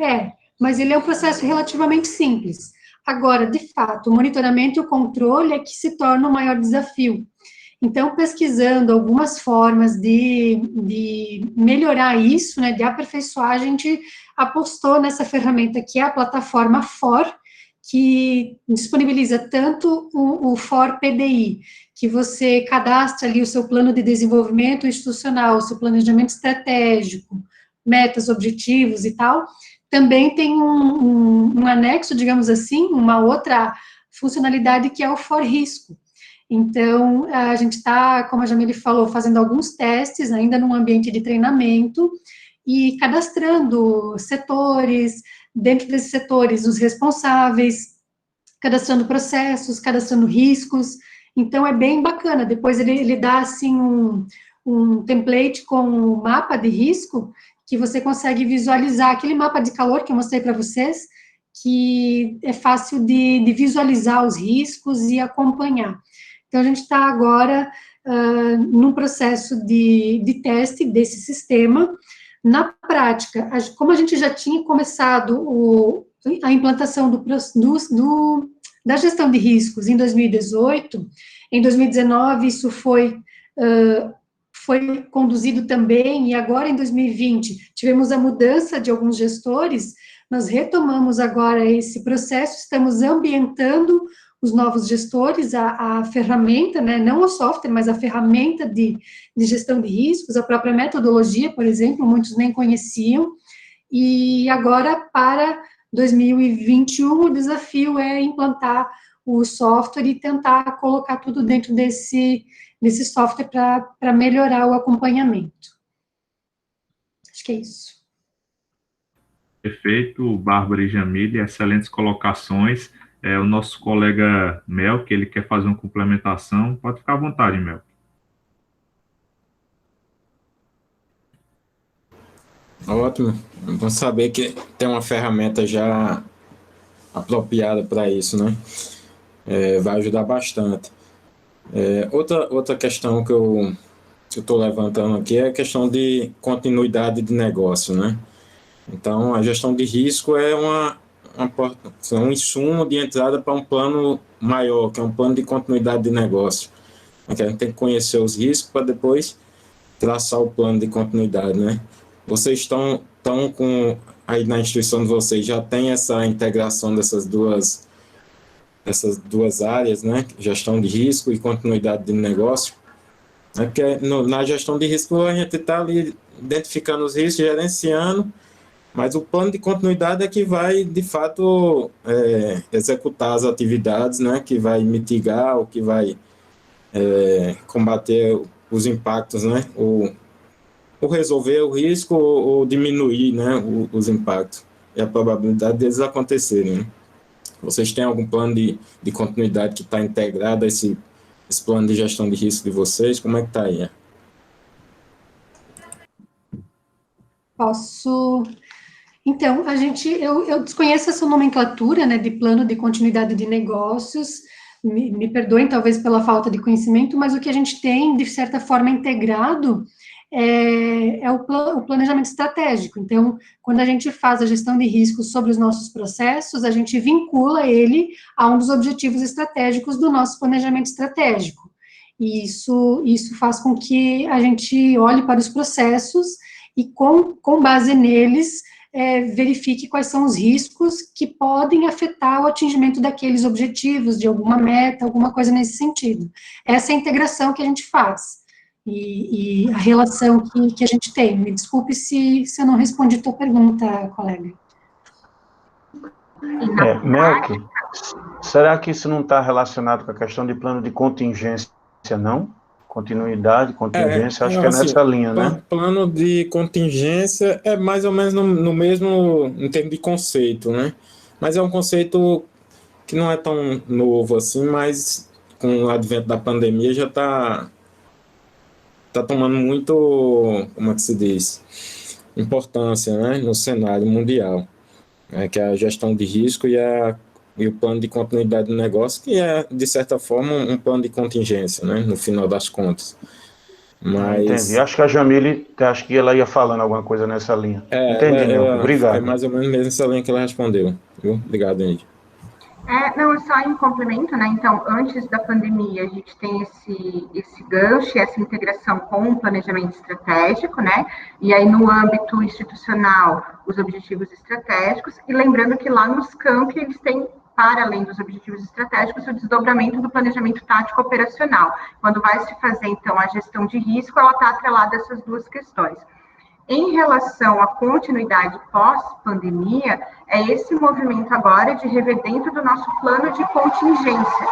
Mas ele é um processo relativamente simples. Agora, de fato, o monitoramento e o controle é que se torna o maior desafio. Então, pesquisando algumas formas de melhorar isso, né, de aperfeiçoar, a gente apostou nessa ferramenta que é a plataforma FOR, que disponibiliza tanto o FOR-PDI, que você cadastra ali o seu plano de desenvolvimento institucional, o seu planejamento estratégico, metas, objetivos e tal. Também tem um anexo, digamos assim, uma outra funcionalidade que é o FOR-Risco. Então, a gente está, como a Jamile falou, fazendo alguns testes, ainda num ambiente de treinamento, e cadastrando setores, dentro desses setores, os responsáveis, cadastrando processos, cadastrando riscos. Então, é bem bacana. Depois ele dá, assim, um template com um mapa de risco, que você consegue visualizar aquele mapa de calor que eu mostrei para vocês, que é fácil de visualizar os riscos e acompanhar. Então, a gente está agora num processo de teste desse sistema. Na prática, como a gente já tinha começado a implantação da gestão de riscos em 2018, em 2019 isso foi conduzido também, e agora em 2020 tivemos a mudança de alguns gestores, nós retomamos agora esse processo, estamos ambientando os novos gestores, a ferramenta, né, não o software, mas a ferramenta de gestão de riscos, a própria metodologia, por exemplo, muitos nem conheciam, e agora para 2021 o desafio é implantar o software e tentar colocar tudo dentro desse software para melhorar o acompanhamento. Acho que é isso. Perfeito, Bárbara e Jamile, excelentes colocações. O nosso colega Mel, que ele quer fazer uma complementação, pode ficar à vontade, Mel. Ótimo, bom saber que tem uma ferramenta já apropriada para isso, né? Vai ajudar bastante. Outra questão que eu estou levantando aqui é a questão de continuidade de negócio, né? Então, a gestão de risco é um insumo de entrada para um plano maior, que é um plano de continuidade de negócio. A gente tem que conhecer os riscos para depois traçar o plano de continuidade, né? Vocês estão com, aí na instituição de vocês, já tem essa integração dessas duas essas duas áreas, né, gestão de risco e continuidade de negócio, né, porque na gestão de risco a gente está ali identificando os riscos, gerenciando, mas o plano de continuidade é que vai, de fato, executar as atividades, né, que vai mitigar, ou que vai combater os impactos, né, ou resolver o risco ou diminuir, né, os impactos e a probabilidade deles acontecerem, né? Vocês têm algum plano de continuidade que está integrado a esse plano de gestão de risco de vocês? Como é que está aí? Posso... Então, eu desconheço essa nomenclatura, né, de plano de continuidade de negócios, me perdoem talvez pela falta de conhecimento, mas o que a gente tem, de certa forma, integrado é o planejamento estratégico. Então, quando a gente faz a gestão de riscos sobre os nossos processos, a gente vincula ele a um dos objetivos estratégicos do nosso planejamento estratégico. E isso faz com que a gente olhe para os processos e, com base neles, verifique quais são os riscos que podem afetar o atingimento daqueles objetivos, de alguma meta, alguma coisa nesse sentido. Essa é a integração que a gente faz e a relação que a gente tem. Me desculpe se eu não respondi a tua pergunta, colega. Melk, será que isso não está relacionado com a questão de plano de contingência, não? Continuidade, contingência, acho que é nessa linha, né? Plano de contingência é mais ou menos no mesmo, em termos de conceito, né? Mas é um conceito que não é tão novo assim, mas com o advento da pandemia já está tomando muito, como é que se diz, importância, né, no cenário mundial, né, que é a gestão de risco e o plano de continuidade do negócio, que é, de certa forma, um plano de contingência, né, no final das contas. Mas... Entendi. Acho que a Jamile, acho que ela ia falando alguma coisa nessa linha. Entendi, Melk. Obrigado. É mais ou menos mesmo essa linha que ela respondeu. Viu? Obrigado, Andy. Não, só em complemento, né? Então, antes da pandemia, a gente tem esse gancho, essa integração com o planejamento estratégico, né? E aí, no âmbito institucional, os objetivos estratégicos, e lembrando que lá nos campi eles têm, para além dos objetivos estratégicos, o desdobramento do planejamento tático operacional. Quando vai se fazer, então, a gestão de risco, ela está atrelada a essas duas questões. Em relação à continuidade pós-pandemia, é esse movimento agora de rever dentro do nosso plano de contingência,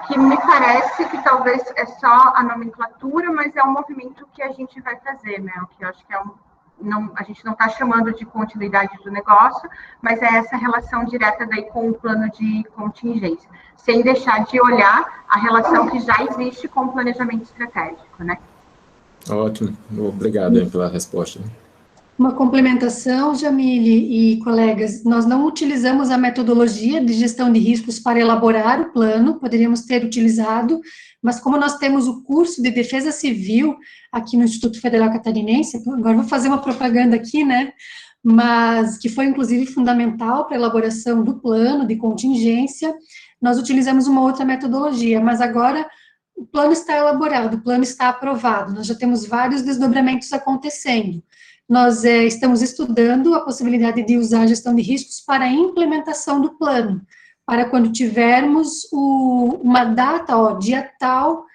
que me parece que talvez é só a nomenclatura, mas é um movimento que a gente vai fazer, né? O que eu acho que a gente não está chamando de continuidade do negócio, mas é essa relação direta daí com o plano de contingência, sem deixar de olhar a relação que já existe com o planejamento estratégico, né? Ótimo, obrigado aí pela resposta. Uma complementação, Jamile e colegas, nós não utilizamos a metodologia de gestão de riscos para elaborar o plano, poderíamos ter utilizado, mas como nós temos o curso de Defesa Civil aqui no Instituto Federal Catarinense, agora vou fazer uma propaganda aqui, né, mas que foi inclusive fundamental para a elaboração do plano de contingência, nós utilizamos uma outra metodologia, mas agora o plano está elaborado, o plano está aprovado, nós já temos vários desdobramentos acontecendo. Nós estamos estudando a possibilidade de usar a gestão de riscos para a implementação do plano, para quando tivermos uma data, dia tal,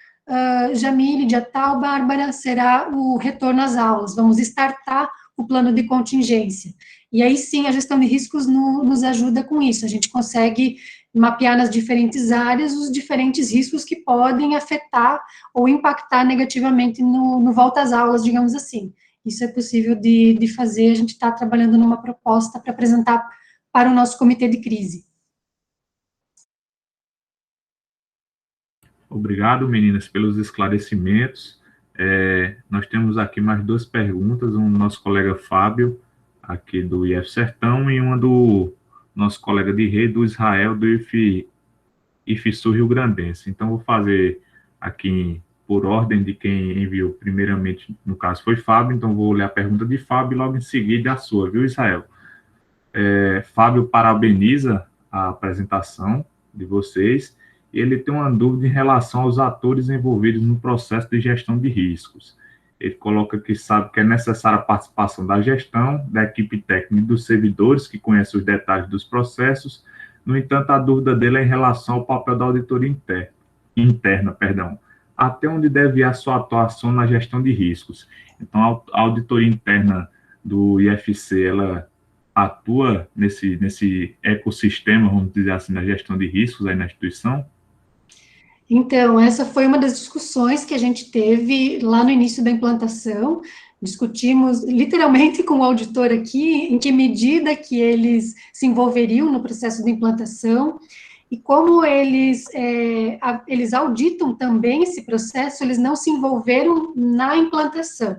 Jamile, dia tal, Bárbara, será o retorno às aulas, vamos startar o plano de contingência. E aí sim, a gestão de riscos nos ajuda com isso, a gente consegue mapear nas diferentes áreas os diferentes riscos que podem afetar ou impactar negativamente no volta às aulas, digamos assim. Isso é possível de fazer, a gente está trabalhando numa proposta para apresentar para o nosso comitê de crise. Obrigado, meninas, pelos esclarecimentos. Nós temos aqui mais duas perguntas, uma do nosso colega Fábio, aqui do IF Sertão, e uma do nosso colega de rede, do Israel, do IFSU Rio Grandense. Então, vou fazer aqui por ordem de quem enviou primeiramente, no caso foi Fábio, então vou ler a pergunta de Fábio e logo em seguida a sua, viu, Israel? Fábio parabeniza a apresentação de vocês e ele tem uma dúvida em relação aos atores envolvidos no processo de gestão de riscos. Ele coloca que sabe que é necessária a participação da gestão, da equipe técnica e dos servidores que conhecem os detalhes dos processos, No entanto, a dúvida dele é em relação ao papel da auditoria interna, até onde deve ir a sua atuação na gestão de riscos. Então, a auditoria interna do IFC, ela atua nesse ecossistema, vamos dizer assim, na gestão de riscos aí na instituição? Então, essa foi uma das discussões que a gente teve lá no início da implantação. Discutimos literalmente com o auditor aqui em que medida que eles se envolveriam no processo de implantação e como eles auditam também esse processo, eles não se envolveram na implantação.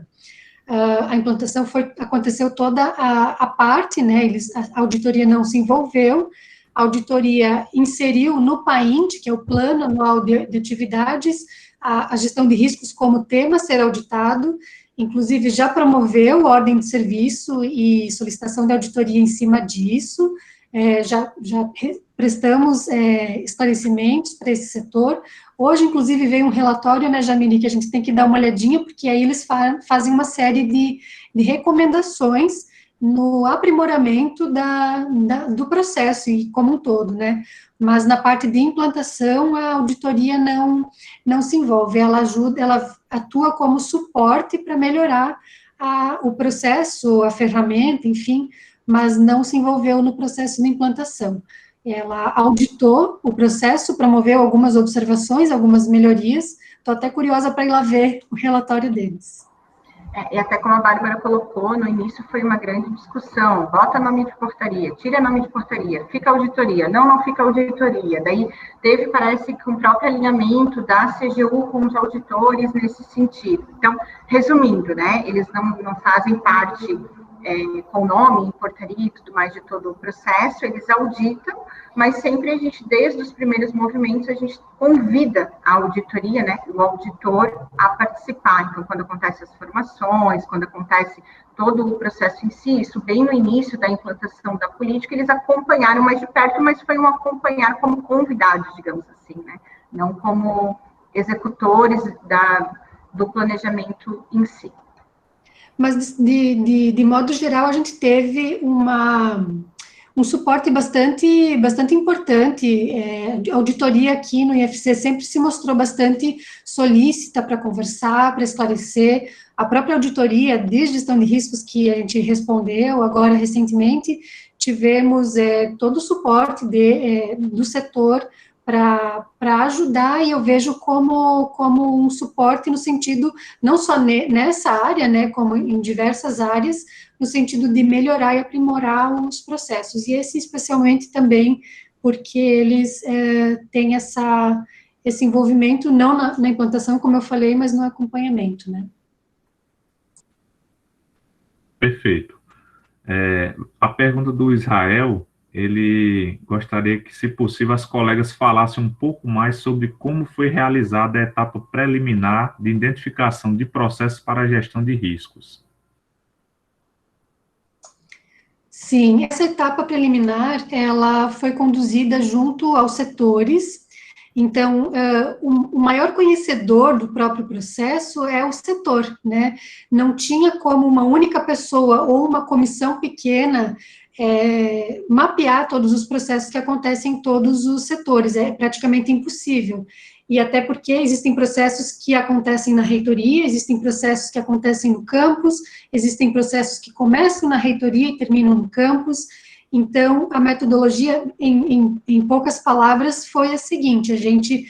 A implantação aconteceu toda a parte, né, a auditoria não se envolveu, a auditoria inseriu no PAINT, que é o Plano Anual de Atividades, a gestão de riscos como tema a ser auditado, inclusive já promoveu ordem de serviço e solicitação de auditoria em cima disso, já prestamos esclarecimentos para esse setor. Hoje, inclusive, veio um relatório, né, Jamile, que a gente tem que dar uma olhadinha, porque aí eles fazem uma série de recomendações no aprimoramento do processo e como um todo, né? Mas na parte de implantação, a auditoria não se envolve, ela atua como suporte para melhorar o processo, a ferramenta, enfim, mas não se envolveu no processo de implantação. Ela auditou o processo, promoveu algumas observações, algumas melhorias. Estou até curiosa para ir lá ver o relatório deles. E até como a Bárbara colocou, no início foi uma grande discussão, bota nome de portaria, tira nome de portaria, fica auditoria, não fica auditoria. Daí teve, parece que um próprio alinhamento da CGU com os auditores nesse sentido. Então, resumindo, né, eles não fazem parte com nome, em portaria e tudo mais de todo o processo, eles auditam, mas sempre a gente, desde os primeiros movimentos, a gente convida a auditoria, né, o auditor a participar. Então, quando acontecem as formações, quando acontece todo o processo em si, isso bem no início da implantação da política, eles acompanharam mais de perto, mas foi um acompanhar como convidados, digamos assim, né, não como executores do planejamento em si. Mas, de modo geral, a gente teve um suporte bastante importante. A auditoria aqui no IFC sempre se mostrou bastante solícita para conversar, para esclarecer. A própria auditoria de gestão de riscos que a gente respondeu agora recentemente, tivemos todo o suporte do setor para ajudar, e eu vejo como um suporte no sentido, não só nessa área, né, como em diversas áreas, no sentido de melhorar e aprimorar os processos, e esse especialmente também, porque eles têm esse envolvimento, não na implantação, como eu falei, mas no acompanhamento, né. Perfeito. A pergunta do Israel, ele gostaria que, se possível, as colegas falassem um pouco mais sobre como foi realizada a etapa preliminar de identificação de processos para a gestão de riscos. Sim, essa etapa preliminar, ela foi conduzida junto aos setores. Então, o maior conhecedor do próprio processo é o setor, né? Não tinha como uma única pessoa ou uma comissão pequena mapear todos os processos que acontecem em todos os setores, é praticamente impossível. E até porque existem processos que acontecem na reitoria, existem processos que acontecem no campus, existem processos que começam na reitoria e terminam no campus. Então, a metodologia, em poucas palavras, foi a seguinte: a gente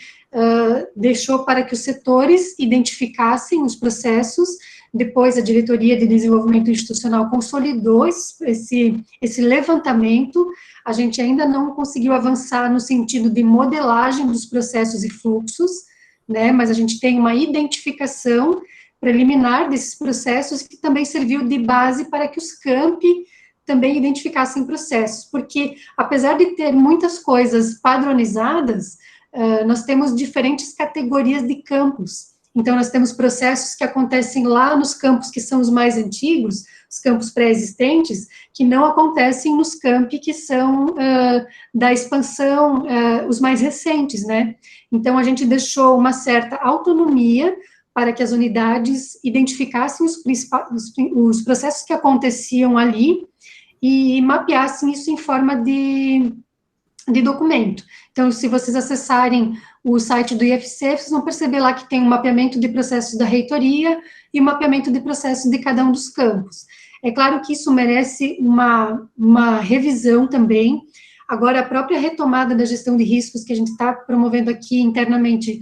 deixou para que os setores identificassem os processos, depois a Diretoria de Desenvolvimento Institucional consolidou esse levantamento. A gente ainda não conseguiu avançar no sentido de modelagem dos processos e fluxos, né, mas a gente tem uma identificação preliminar desses processos que também serviu de base para que os campi também identificassem processos, porque apesar de ter muitas coisas padronizadas, nós temos diferentes categorias de campos. Então, nós temos processos que acontecem lá nos campos que são os mais antigos, os campos pré-existentes, que não acontecem nos campi que são da expansão, os mais recentes, né? Então, a gente deixou uma certa autonomia para que as unidades identificassem os processos que aconteciam ali e mapeassem isso em forma de de documento. Então, se vocês acessarem o site do IFC, vocês vão perceber lá que tem um mapeamento de processos da reitoria e um mapeamento de processos de cada um dos campos. É claro que isso merece uma revisão também. Agora, a própria retomada da gestão de riscos que a gente está promovendo aqui internamente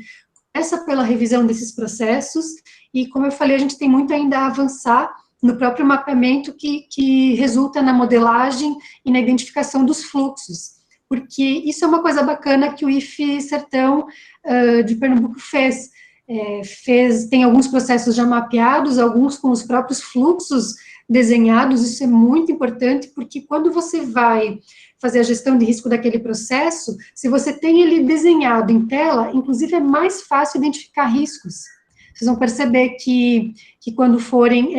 começa pela revisão desses processos, e, como eu falei, a gente tem muito ainda a avançar no próprio mapeamento que resulta na modelagem e na identificação dos fluxos, porque isso é uma coisa bacana que o IF Sertão de Pernambuco fez. Tem alguns processos já mapeados, alguns com os próprios fluxos desenhados. Isso é muito importante, porque quando você vai fazer a gestão de risco daquele processo, se você tem ele desenhado em tela, inclusive é mais fácil identificar riscos. Vocês vão perceber que quando forem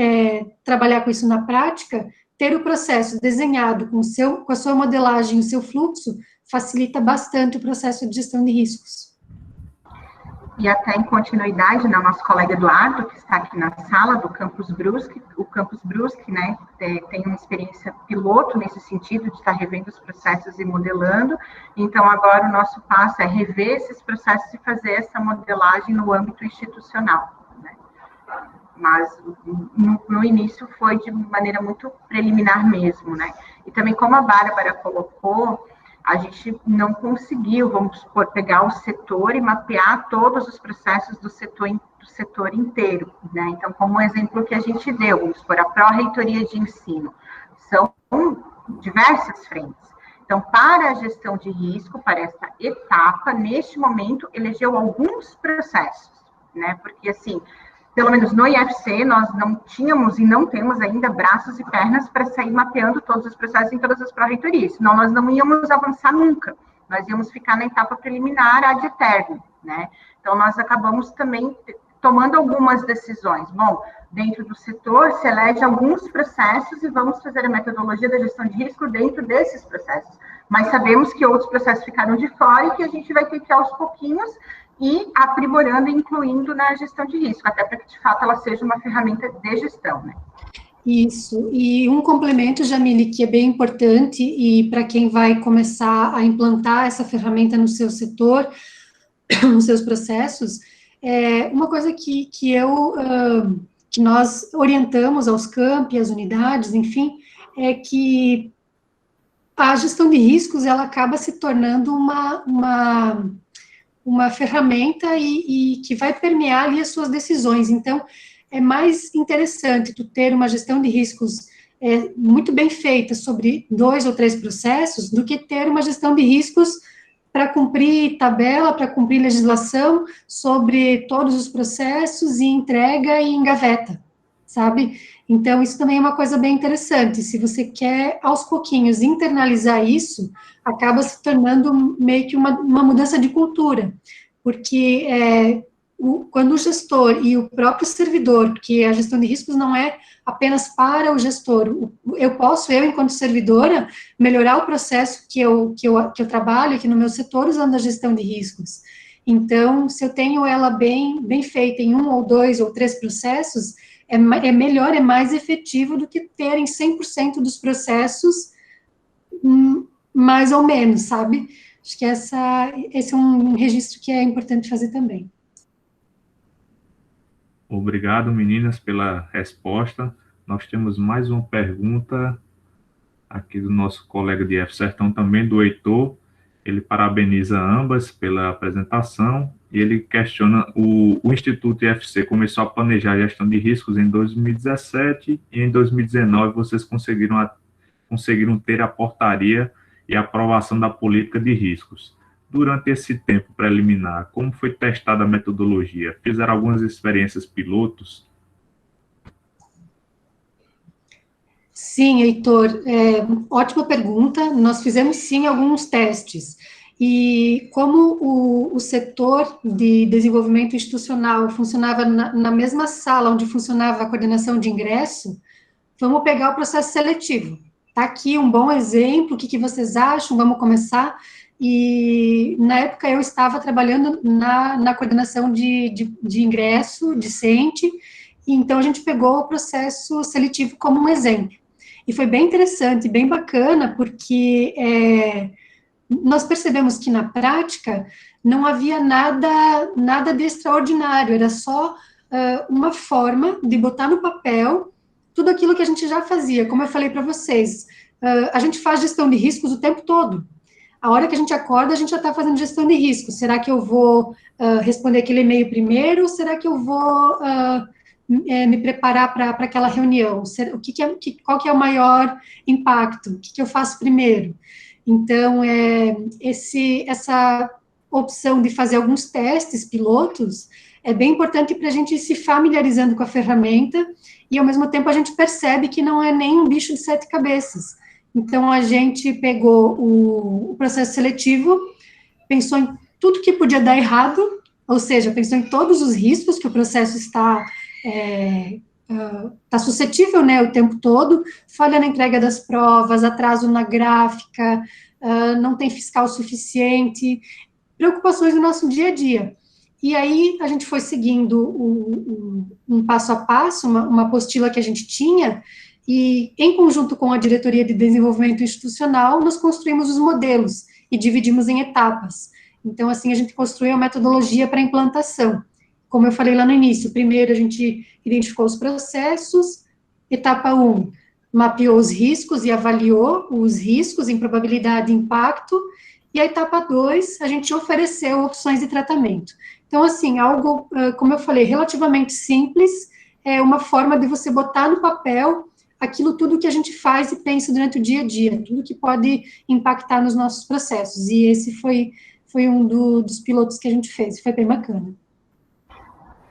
trabalhar com isso na prática, ter o processo desenhado com a sua modelagem, o seu fluxo, facilita bastante o processo de gestão de riscos. E até em continuidade, né, o nosso colega Eduardo, que está aqui na sala do Campus Brusque, o Campus Brusque, né, tem uma experiência piloto nesse sentido, de estar revendo os processos e modelando. Então, agora o nosso passo é rever esses processos e fazer essa modelagem no âmbito institucional, né? Mas no início foi de maneira muito preliminar mesmo, né? E também, como a Bárbara colocou, a gente não conseguiu, vamos supor, pegar o setor e mapear todos os processos do setor inteiro, né? Então, como um exemplo que a gente deu, vamos supor, a pró-reitoria de ensino, são diversas frentes. Então, para a gestão de risco, para essa etapa, neste momento, elegeu alguns processos, né? Porque, assim, pelo menos no IFC, nós não tínhamos e não temos ainda braços e pernas para sair mapeando todos os processos em todas as pró-reitorias, senão nós não íamos avançar nunca, nós íamos ficar na etapa preliminar ad eterno, né? Então, nós acabamos também tomando algumas decisões. Bom, dentro do setor, se elege alguns processos e vamos fazer a metodologia da gestão de risco dentro desses processos, mas sabemos que outros processos ficaram de fora e que a gente vai ter que, aos pouquinhos, e aprimorando e incluindo na gestão de risco, até para que, de fato, ela seja uma ferramenta de gestão, né? Isso, e um complemento, Jamile, que é bem importante, e para quem vai começar a implantar essa ferramenta no seu setor, nos seus processos, uma coisa que nós orientamos aos campi, às unidades, enfim, é que a gestão de riscos, ela acaba se tornando uma ferramenta e que vai permear ali as suas decisões. Então, é mais interessante tu ter uma gestão de riscos muito bem feita sobre 2 ou 3 processos, do que ter uma gestão de riscos para cumprir tabela, para cumprir legislação sobre todos os processos e entrega e engaveta, sabe? Então, isso também é uma coisa bem interessante. Se você quer, aos pouquinhos, internalizar isso, acaba se tornando meio que uma mudança de cultura, porque quando o gestor e o próprio servidor, porque a gestão de riscos não é apenas para o gestor, eu, enquanto servidora, melhorar o processo que eu trabalho aqui no meu setor usando a gestão de riscos. Então, se eu tenho ela bem feita em 1 ou 2 ou 3 processos, é melhor, é mais efetivo do que terem 100% dos processos, mais ou menos, sabe? Acho que esse é um registro que é importante fazer também. Obrigado, meninas, pela resposta. Nós temos mais uma pergunta aqui do nosso colega de IF Sertão, também do Heitor. Ele parabeniza ambas pela apresentação e ele questiona o Instituto IFC começou a planejar a gestão de riscos em 2017 e em 2019 vocês conseguiram ter a portaria e a aprovação da política de riscos. Durante esse tempo preliminar, como foi testada a metodologia? Fizeram algumas experiências pilotos? Sim, Heitor, ótima pergunta. Nós fizemos, sim, alguns testes. E como o setor de desenvolvimento institucional funcionava na mesma sala onde funcionava a coordenação de ingresso, vamos pegar o processo seletivo. Está aqui um bom exemplo, o que vocês acham? Vamos começar. E, na época, eu estava trabalhando na coordenação de ingresso, discente, então a gente pegou o processo seletivo como um exemplo. E foi bem interessante, bem bacana, porque nós percebemos que na prática não havia nada de extraordinário, era só uma forma de botar no papel tudo aquilo que a gente já fazia. Como eu falei para vocês, a gente faz gestão de riscos o tempo todo. A hora que a gente acorda, a gente já está fazendo gestão de riscos. Será que eu vou responder aquele e-mail primeiro, ou será que eu vou me preparar para aquela reunião? Qual que é o maior impacto? O que eu faço primeiro? Então, essa opção de fazer alguns testes pilotos é bem importante para a gente ir se familiarizando com a ferramenta, e ao mesmo tempo a gente percebe que não é nem um bicho de 7 cabeças. Então, a gente pegou o processo seletivo, pensou em tudo que podia dar errado, ou seja, pensou em todos os riscos que o processo está suscetível, né, o tempo todo, falha na entrega das provas, atraso na gráfica, não tem fiscal suficiente, preocupações do nosso dia a dia. E aí, a gente foi seguindo um passo a passo, uma apostila que a gente tinha, e, em conjunto com a Diretoria de Desenvolvimento Institucional, nós construímos os modelos e dividimos em etapas. Então, assim, a gente construiu a metodologia para a implantação. Como eu falei lá no início, primeiro a gente identificou os processos, etapa 1, mapeou os riscos e avaliou os riscos em probabilidade e impacto, e a etapa 2, a gente ofereceu opções de tratamento. Então, assim, algo, como eu falei, relativamente simples, é uma forma de você botar no papel aquilo tudo que a gente faz e pensa durante o dia a dia, tudo que pode impactar nos nossos processos, e esse foi um dos pilotos que a gente fez, foi bem bacana.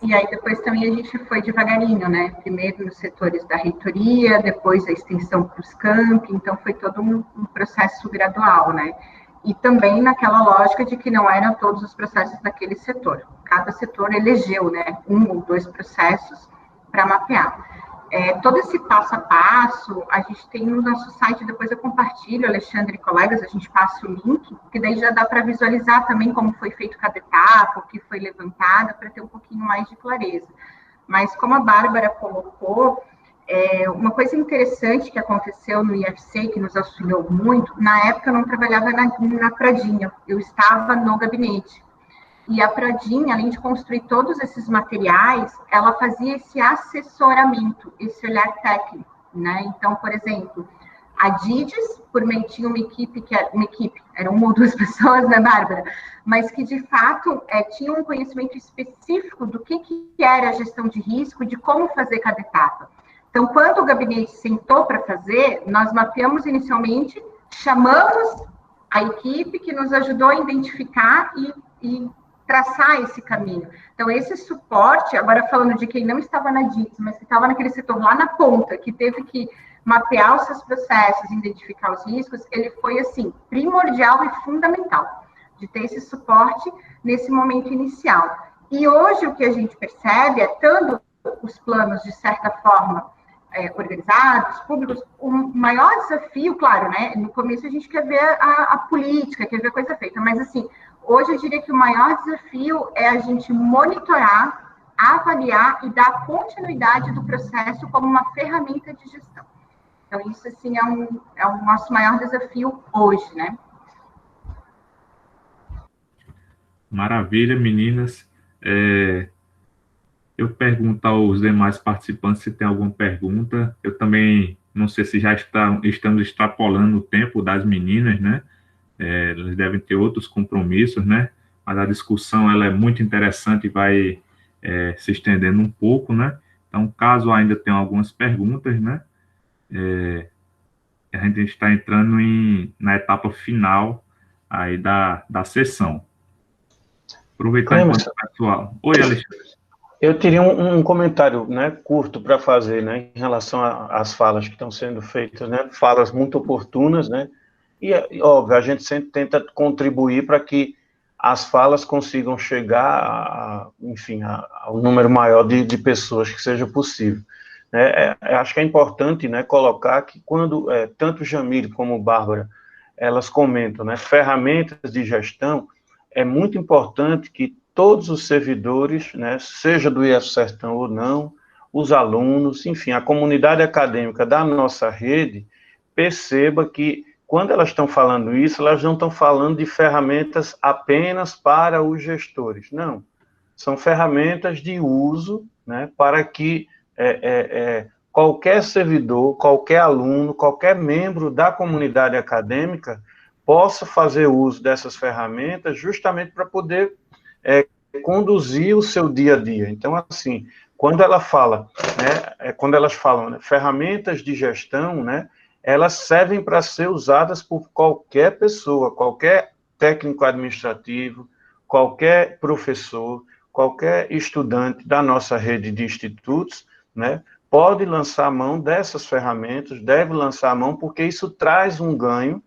E aí depois também a gente foi devagarinho, né, primeiro nos setores da reitoria, depois a extensão para os campi, então foi todo um processo gradual, né, e também naquela lógica de que não eram todos os processos daquele setor, cada setor elegeu, né, 1 ou 2 processos para mapear. Todo esse passo a passo, a gente tem no nosso site, depois eu compartilho, Alexandre e colegas, a gente passa o link, que daí já dá para visualizar também como foi feito cada etapa, o que foi levantado, para ter um pouquinho mais de clareza. Mas como a Bárbara colocou, uma coisa interessante que aconteceu no IFC, que nos auxiliou muito, na época eu não trabalhava na Pradinha, eu estava no gabinete. E a Pradinha, além de construir todos esses materiais, ela fazia esse assessoramento, esse olhar técnico, né? Então, por exemplo, a Dides, por meio, tinha uma equipe, eram 1 ou 2 pessoas, né, Bárbara? Mas que, de fato, tinha um conhecimento específico do que era a gestão de risco, de como fazer cada etapa. Então, quando o gabinete sentou para fazer, nós mapeamos inicialmente, chamamos a equipe que nos ajudou a identificar e traçar esse caminho. Então, esse suporte, agora falando de quem não estava na DITS, mas que estava naquele setor lá na ponta, que teve que mapear os seus processos, identificar os riscos, ele foi, assim, primordial e fundamental, de ter esse suporte nesse momento inicial. E hoje o que a gente percebe é, tanto os planos, de certa forma, organizados, públicos, o maior desafio, claro, né, no começo a gente quer ver a política, quer ver a coisa feita, mas, assim, hoje eu diria que o maior desafio é a gente monitorar, avaliar e dar continuidade do processo como uma ferramenta de gestão. Então, isso, assim, é o nosso maior desafio hoje, né? Maravilha, meninas. Eu pergunto aos demais participantes se tem alguma pergunta. Eu também não sei se já estamos extrapolando o tempo das meninas, né? Elas devem ter outros compromissos, né? Mas a discussão ela é muito interessante e vai se estendendo um pouco, né? Então, caso ainda tenha algumas perguntas, né? A gente está entrando na etapa final aí da sessão. Aproveitando o pessoal. Oi, Alexandre. Eu teria um comentário, né, curto para fazer, né, em relação às falas que estão sendo feitas, né? Falas muito oportunas, né? E, óbvio, a gente sempre tenta contribuir para que as falas consigam chegar, enfim, ao número maior de pessoas que seja possível. Acho que é importante, né, colocar que quando tanto Jamile como Bárbara, elas comentam, né, ferramentas de gestão, é muito importante que todos os servidores, né, seja do IF Sertão ou não, os alunos, enfim, a comunidade acadêmica da nossa rede, perceba que quando elas estão falando isso, elas não estão falando de ferramentas apenas para os gestores, não. São ferramentas de uso, né, para que qualquer servidor, qualquer aluno, qualquer membro da comunidade acadêmica possa fazer uso dessas ferramentas justamente para poder conduzir o seu dia a dia. Então, assim, quando ela fala, né, quando elas falam, né, ferramentas de gestão, né, elas servem para ser usadas por qualquer pessoa, qualquer técnico administrativo, qualquer professor, qualquer estudante da nossa rede de institutos, né, pode lançar a mão dessas ferramentas, deve lançar a mão, porque isso traz um ganho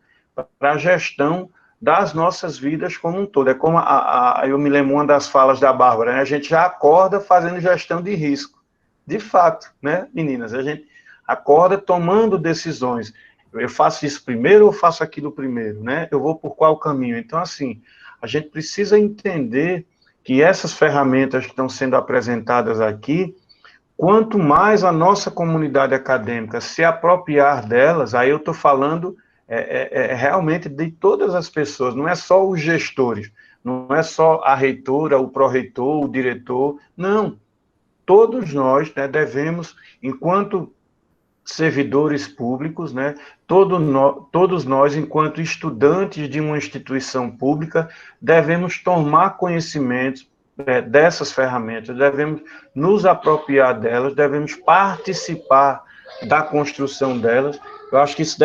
para a gestão das nossas vidas como um todo. É como eu me lembro uma das falas da Bárbara, né? A gente já acorda fazendo gestão de risco. De fato, né, meninas? A gente acorda tomando decisões. Eu faço isso primeiro ou faço aquilo primeiro, né? Eu vou por qual caminho? Então, assim, a gente precisa entender que essas ferramentas que estão sendo apresentadas aqui, quanto mais a nossa comunidade acadêmica se apropriar delas, aí eu estou falando realmente de todas as pessoas, não é só os gestores, não é só a reitora, o pró-reitor, o diretor, não. Todos nós, né, devemos, enquanto servidores públicos, né, todos nós, enquanto estudantes de uma instituição pública, devemos tomar conhecimento dessas ferramentas, devemos nos apropriar delas, devemos participar da construção delas. Eu acho que isso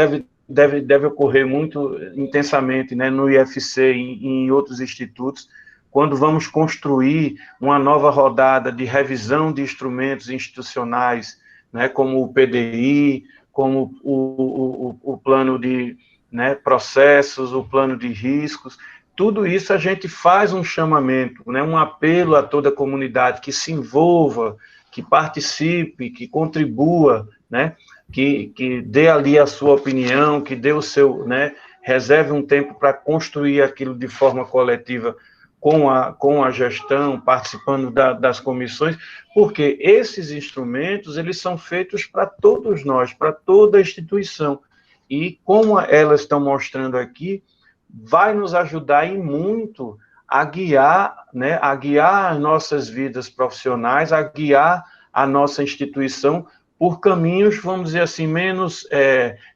deve ocorrer muito intensamente, né, no IFC e em outros institutos, quando vamos construir uma nova rodada de revisão de instrumentos institucionais, né, como o PDI, como o plano de, né, processos, o plano de riscos. Tudo isso a gente faz um chamamento, né, um apelo a toda a comunidade que se envolva, que participe, que contribua, né, que dê ali a sua opinião, que dê o seu, né, reserve um tempo para construir aquilo de forma coletiva com a gestão, participando das comissões, porque esses instrumentos, eles são feitos para todos nós, para toda a instituição, e como elas estão mostrando aqui, vai nos ajudar e muito a guiar, né, a guiar as nossas vidas profissionais, a guiar a nossa instituição por caminhos, vamos dizer assim,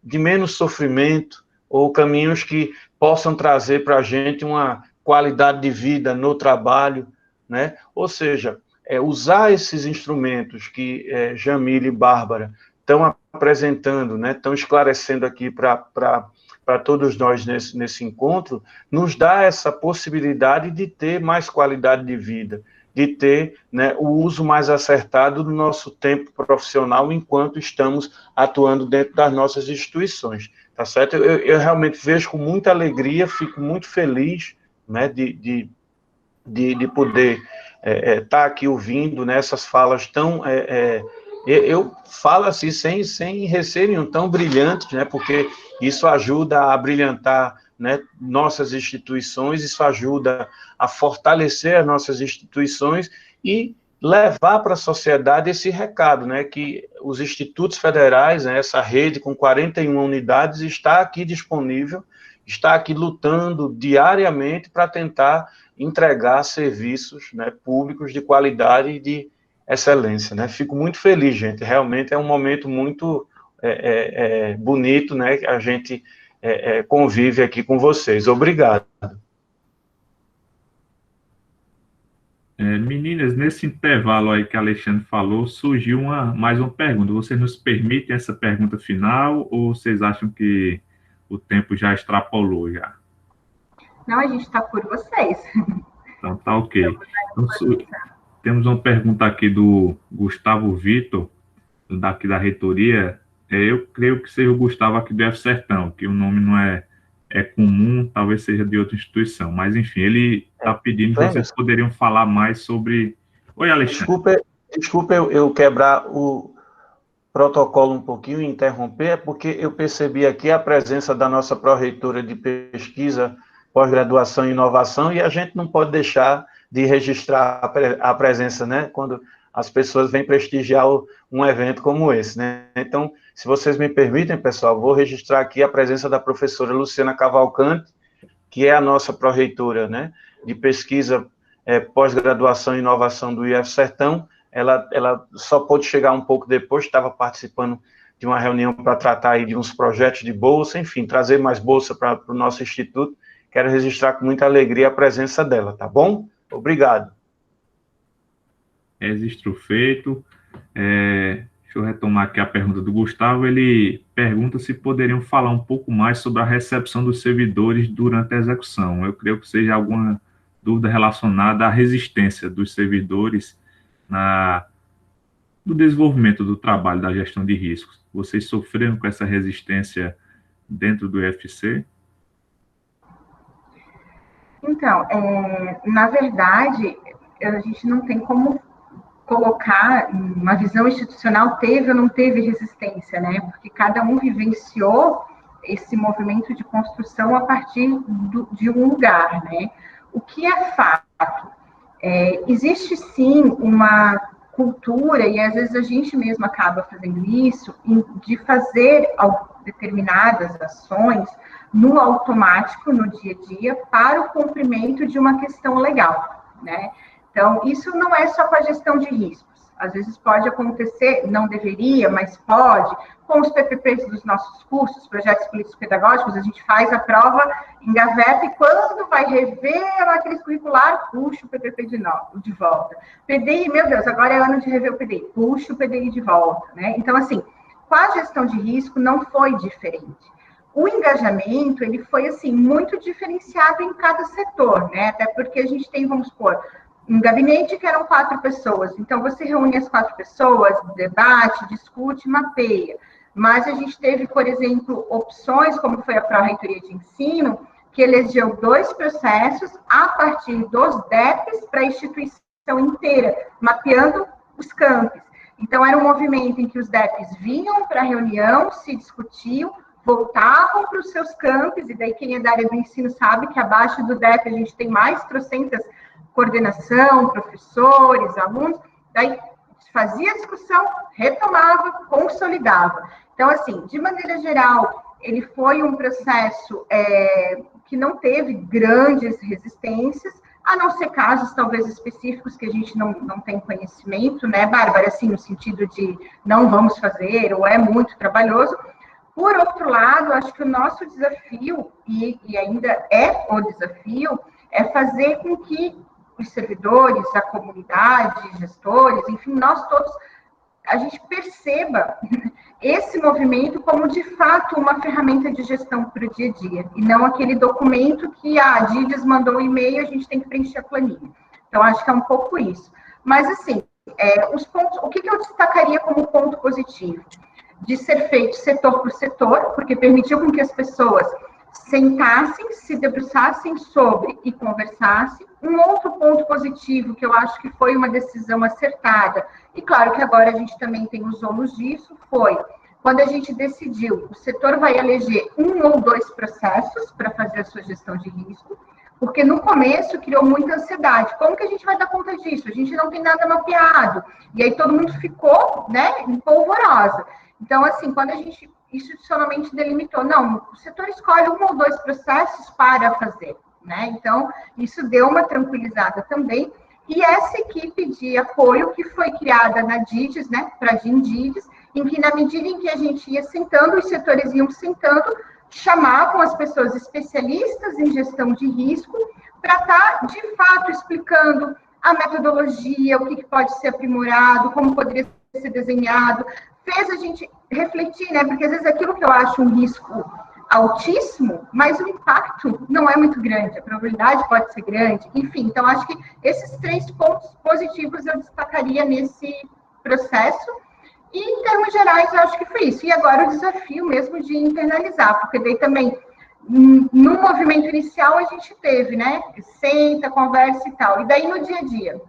de menos sofrimento, ou caminhos que possam trazer para a gente uma qualidade de vida no trabalho, né? Ou seja, usar esses instrumentos que Jamile e Bárbara estão apresentando, né, estão esclarecendo aqui para todos nós nesse encontro, nos dá essa possibilidade de ter mais qualidade de vida, de ter, né, o uso mais acertado do nosso tempo profissional enquanto estamos atuando dentro das nossas instituições, tá certo? Eu realmente vejo com muita alegria, fico muito feliz, né, de poder estar aqui ouvindo, né, essas falas tão... eu falo assim, sem receio nenhum, tão brilhantes, né, porque isso ajuda a brilhantar, né, nossas instituições, isso ajuda a fortalecer as nossas instituições e levar para a sociedade esse recado, né, que os institutos federais, né, essa rede com 41 unidades, está aqui disponível, está aqui lutando diariamente para tentar entregar serviços, né, públicos de qualidade e de excelência, né? Fico muito feliz, gente, realmente é um momento muito bonito, né, que a gente convive aqui com vocês. Obrigado. Meninas, nesse intervalo aí que a Alexandre falou, surgiu mais uma pergunta. Vocês nos permitem essa pergunta final ou vocês acham que o tempo já extrapolou já? Não, a gente está por vocês. Então, tá ok. Então, temos uma pergunta aqui do Gustavo Vitor, daqui da reitoria. Eu creio que seja o Gustavo aqui do F Sertão, que o nome não é comum, talvez seja de outra instituição. Mas, enfim, ele está pedindo que vocês poderiam falar mais sobre... Oi, Alexandre. Desculpa eu quebrar o protocolo um pouquinho e interromper, porque eu percebi aqui a presença da nossa pró-reitora de pesquisa, pós-graduação e inovação, e a gente não pode deixar de registrar a presença, né, quando as pessoas vêm prestigiar um evento como esse, né? Então, se vocês me permitem, pessoal, vou registrar aqui a presença da professora Luciana Cavalcante, que é a nossa pró-reitora, né, de pesquisa, pós-graduação e inovação do IF Sertão. Ela só pôde chegar um pouco depois, estava participando de uma reunião para tratar aí de uns projetos de bolsa, enfim, trazer mais bolsa para o nosso instituto. Quero registrar com muita alegria a presença dela, tá bom? Obrigado. Registro feito. Deixa eu retomar aqui a pergunta do Gustavo. Ele pergunta se poderiam falar um pouco mais sobre a recepção dos servidores durante a execução. Eu creio que seja alguma dúvida relacionada à resistência dos servidores no desenvolvimento do trabalho da gestão de riscos. Vocês sofreram com essa resistência dentro do IFC? Então, na verdade, a gente não tem como colocar uma visão institucional teve ou não teve resistência, né? Porque cada um vivenciou esse movimento de construção a partir de um lugar, né? O que é fato? Existe sim uma cultura, e às vezes a gente mesmo acaba fazendo isso, de fazer determinadas ações no automático, no dia a dia, para o cumprimento de uma questão legal, né? Então, isso não é só com a gestão de riscos. Às vezes pode acontecer, não deveria, mas pode, com os PPPs dos nossos cursos, projetos políticos pedagógicos, a gente faz a prova, engaveta, e quando vai rever a matriz curricular, puxa o PPP de volta. PDI, meu Deus, agora é ano de rever o PDI, puxa o PDI de volta, né? Então, assim, com a gestão de risco não foi diferente. O engajamento, ele foi, assim, muito diferenciado em cada setor, né? Até porque a gente tem, vamos supor, um gabinete que eram 4 pessoas. Então, você reúne as 4 pessoas, debate, discute, mapeia. Mas a gente teve, por exemplo, opções, como foi a Pró-Reitoria de Ensino, que elegeu 2 processos a partir dos DEPs para a instituição inteira, mapeando os campos. Então, era um movimento em que os DEPs vinham para a reunião, se discutiam, voltavam para os seus campos, e daí quem é da área do ensino sabe que abaixo do DEP a gente tem mais trocentas coordenação, professores, alunos, daí fazia a discussão, retomava, consolidava. Então, assim, de maneira geral, ele foi um processo que não teve grandes resistências, a não ser casos talvez específicos que a gente não tem conhecimento, né, Bárbara, assim, no sentido de não vamos fazer, ou é muito trabalhoso. Por outro lado, acho que o nosso desafio, e ainda é o desafio, é fazer com que os servidores, a comunidade, gestores, enfim, nós todos, a gente perceba esse movimento como, de fato, uma ferramenta de gestão para o dia a dia, e não aquele documento que a Dides mandou um e-mail, a gente tem que preencher a planilha. Então, acho que é um pouco isso. Mas, assim, os pontos, o que eu destacaria como ponto positivo? De ser feito setor por setor, porque permitiu com que as pessoas sentassem, se debruçassem sobre e conversassem. Um outro ponto positivo, que eu acho que foi uma decisão acertada, e claro que agora a gente também tem os ônus disso, foi quando a gente decidiu, o setor vai eleger 1 ou 2 processos para fazer a sua gestão de risco, porque no começo criou muita ansiedade. Como que a gente vai dar conta disso? A gente não tem nada mapeado. E aí todo mundo ficou, né, em polvorosa. Então, assim, quando a gente institucionalmente delimitou, não, o setor escolhe 1 ou 2 processos para fazer, né? Então, isso deu uma tranquilizada também. E essa equipe de apoio que foi criada na DIDES, né, para a DIDES, em que, na medida em que a gente ia sentando, os setores iam sentando, chamavam as pessoas especialistas em gestão de risco para estar, de fato, explicando a metodologia, o que pode ser aprimorado, como poderia ser desenhado, fez a gente refletir, né? Porque às vezes aquilo que eu acho um risco altíssimo, mas o impacto não é muito grande, a probabilidade pode ser grande, enfim. Então, acho que esses 3 pontos positivos eu destacaria nesse processo. E, em termos gerais, eu acho que foi isso. E agora o desafio mesmo de internalizar, porque daí também, no movimento inicial, a gente teve, né? Senta, conversa e tal. E daí, no dia a dia,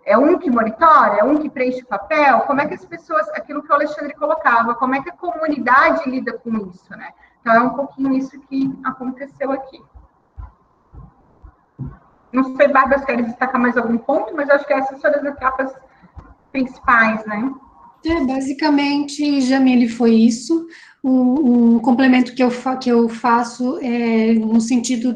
é um que monitora, é um que preenche o papel, como é que as pessoas, aquilo que o Alexandre colocava, como é que a comunidade lida com isso, né? Então, é um pouquinho isso que aconteceu aqui. Não sei, Bárbara, se quer destacar mais algum ponto, mas acho que essas foram as etapas principais, né? Basicamente, Jamile, foi isso. Um complemento que eu faço é no sentido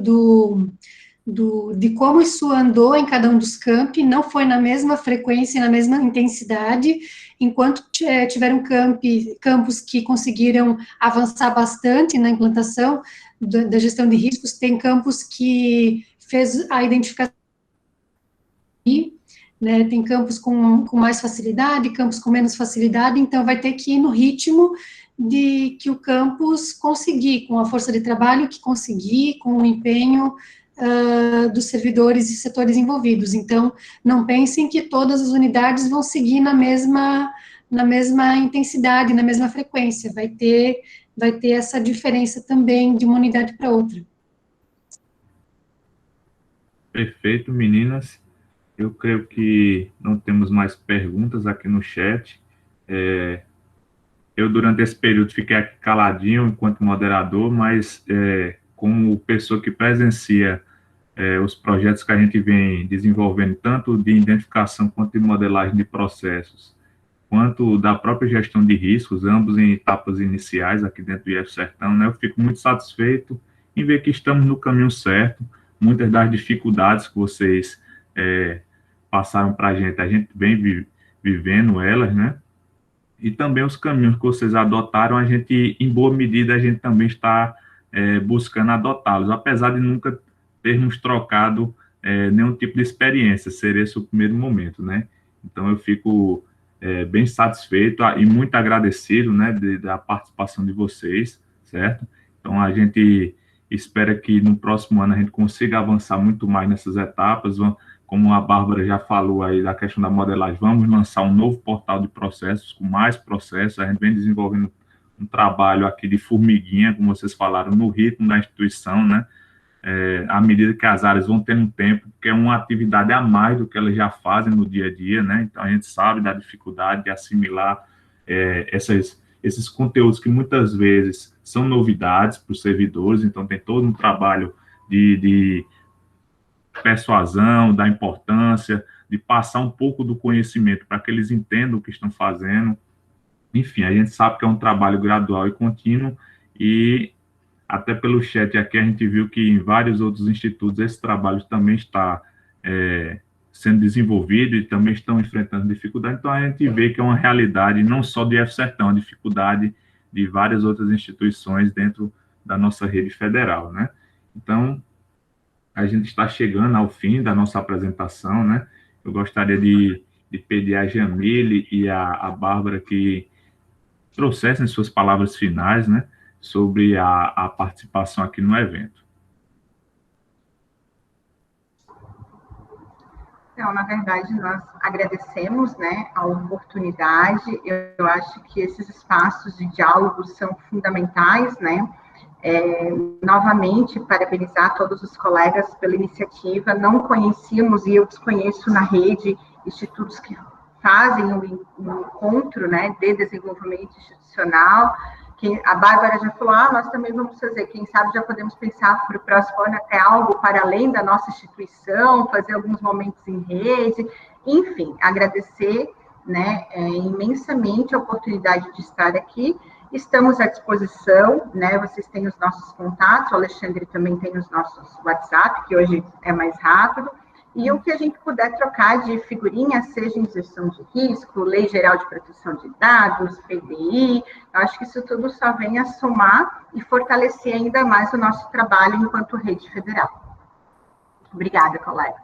de como isso andou em cada um dos campi, não foi na mesma frequência, na mesma intensidade, enquanto tiveram campos que conseguiram avançar bastante na implantação da gestão de riscos, tem campos que fez a identificação, né, tem campos com mais facilidade, campos com menos facilidade, então vai ter que ir no ritmo de que o campus conseguir, com a força de trabalho que conseguir, com o empenho dos servidores e setores envolvidos. Então, não pensem que todas as unidades vão seguir na mesma intensidade, na mesma frequência, vai ter essa diferença também de uma unidade para outra. Perfeito, meninas. Eu creio que não temos mais perguntas aqui no chat. Eu, durante esse período, fiquei aqui caladinho enquanto moderador, mas como pessoa que presencia os projetos que a gente vem desenvolvendo, tanto de identificação quanto de modelagem de processos, quanto da própria gestão de riscos, ambos em etapas iniciais aqui dentro do IF Sertão, né, eu fico muito satisfeito em ver que estamos no caminho certo. Muitas das dificuldades que vocês passaram para a gente vem vivendo elas, né? E também os caminhos que vocês adotaram, a gente, em boa medida, a gente também está buscando adotá-los, apesar de nunca termos trocado nenhum tipo de experiência, seria esse o primeiro momento, né? Então, eu fico bem satisfeito e muito agradecido, né, da participação de vocês, certo? Então, a gente espera que no próximo ano a gente consiga avançar muito mais nessas etapas. Como a Bárbara já falou aí da questão da modelagem, vamos lançar um novo portal de processos, com mais processos. A gente vem desenvolvendo um trabalho aqui de formiguinha, como vocês falaram, no ritmo da instituição, né? À medida que as áreas vão tendo tempo, porque é uma atividade a mais do que elas já fazem no dia a dia, né? Então, a gente sabe da dificuldade de assimilar esses conteúdos que muitas vezes são novidades para os servidores, então tem todo um trabalho de persuasão, da importância, de passar um pouco do conhecimento para que eles entendam o que estão fazendo. Enfim, a gente sabe que é um trabalho gradual e contínuo, e até pelo chat aqui a gente viu que em vários outros institutos esse trabalho também está sendo desenvolvido e também estão enfrentando dificuldade. Então, a gente vê que é uma realidade não só do IF Sertão, a dificuldade de várias outras instituições dentro da nossa rede federal, né? Então, a gente está chegando ao fim da nossa apresentação, né? Eu gostaria de pedir a Jamile e a Bárbara que trouxessem suas palavras finais, né, sobre a participação aqui no evento. Então, na verdade, nós agradecemos, né, a oportunidade. Eu acho que esses espaços de diálogo são fundamentais, né? Novamente, parabenizar todos os colegas pela iniciativa. Não conhecíamos, e eu desconheço na rede, institutos que fazem um encontro, né, de desenvolvimento institucional. A Bárbara já falou, nós também vamos fazer, quem sabe já podemos pensar para o próximo ano até algo para além da nossa instituição, fazer alguns momentos em rede, enfim, agradecer, né, imensamente a oportunidade de estar aqui. Estamos à disposição, né, vocês têm os nossos contatos, o Alexandre também tem os nossos WhatsApp, que hoje é mais rápido, e o que a gente puder trocar de figurinha, seja em gestão de risco, Lei Geral de Proteção de Dados, PDI, eu acho que isso tudo só vem a somar e fortalecer ainda mais o nosso trabalho enquanto rede federal. Obrigada, colegas.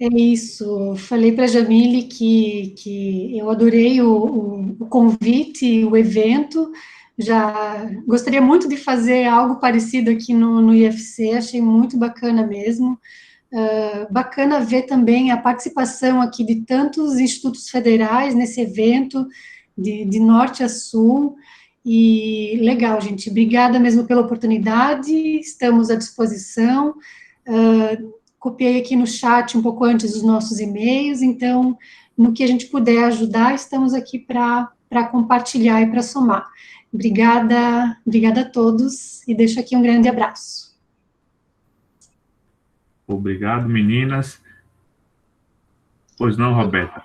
É isso, falei para a Jamile que eu adorei o convite, o evento, já gostaria muito de fazer algo parecido aqui no IFC, achei muito bacana mesmo. Bacana ver também a participação aqui de tantos institutos federais nesse evento, de norte a sul, e legal, gente, obrigada mesmo pela oportunidade, estamos à disposição. Copiei aqui no chat um pouco antes os nossos e-mails, então, no que a gente puder ajudar, estamos aqui para compartilhar e para somar. Obrigada a todos, e deixo aqui um grande abraço. Obrigado, meninas. Pois não, Roberta?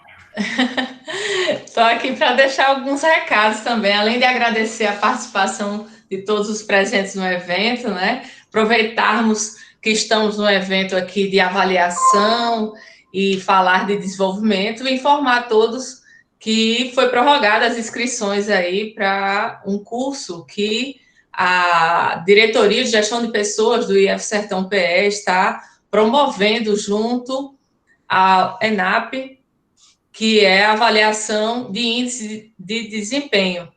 Estou aqui para deixar alguns recados também, além de agradecer a participação de todos os presentes no evento, né? Aproveitarmos que estamos no evento aqui de avaliação e falar de desenvolvimento e informar a todos que foi prorrogada as inscrições aí para um curso que a Diretoria de Gestão de Pessoas do IF Sertão PE está promovendo junto à ENAP, que é a avaliação de índice de desempenho.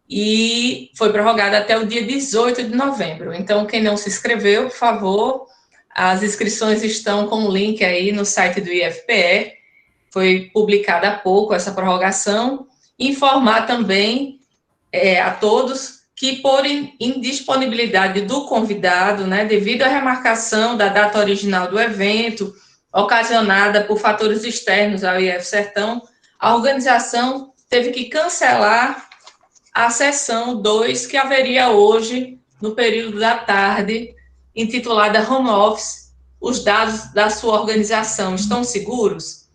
E foi prorrogada até o dia 18 de novembro. Então, quem não se inscreveu, por favor, as inscrições estão com o link aí no site do IFPE. Foi publicada há pouco essa prorrogação. Informar também a todos que, por indisponibilidade do convidado, né, devido à remarcação da data original do evento, ocasionada por fatores externos ao IF Sertão, a organização teve que cancelar a sessão 2 que haveria hoje, no período da tarde, intitulada Home Office, os dados da sua organização estão seguros?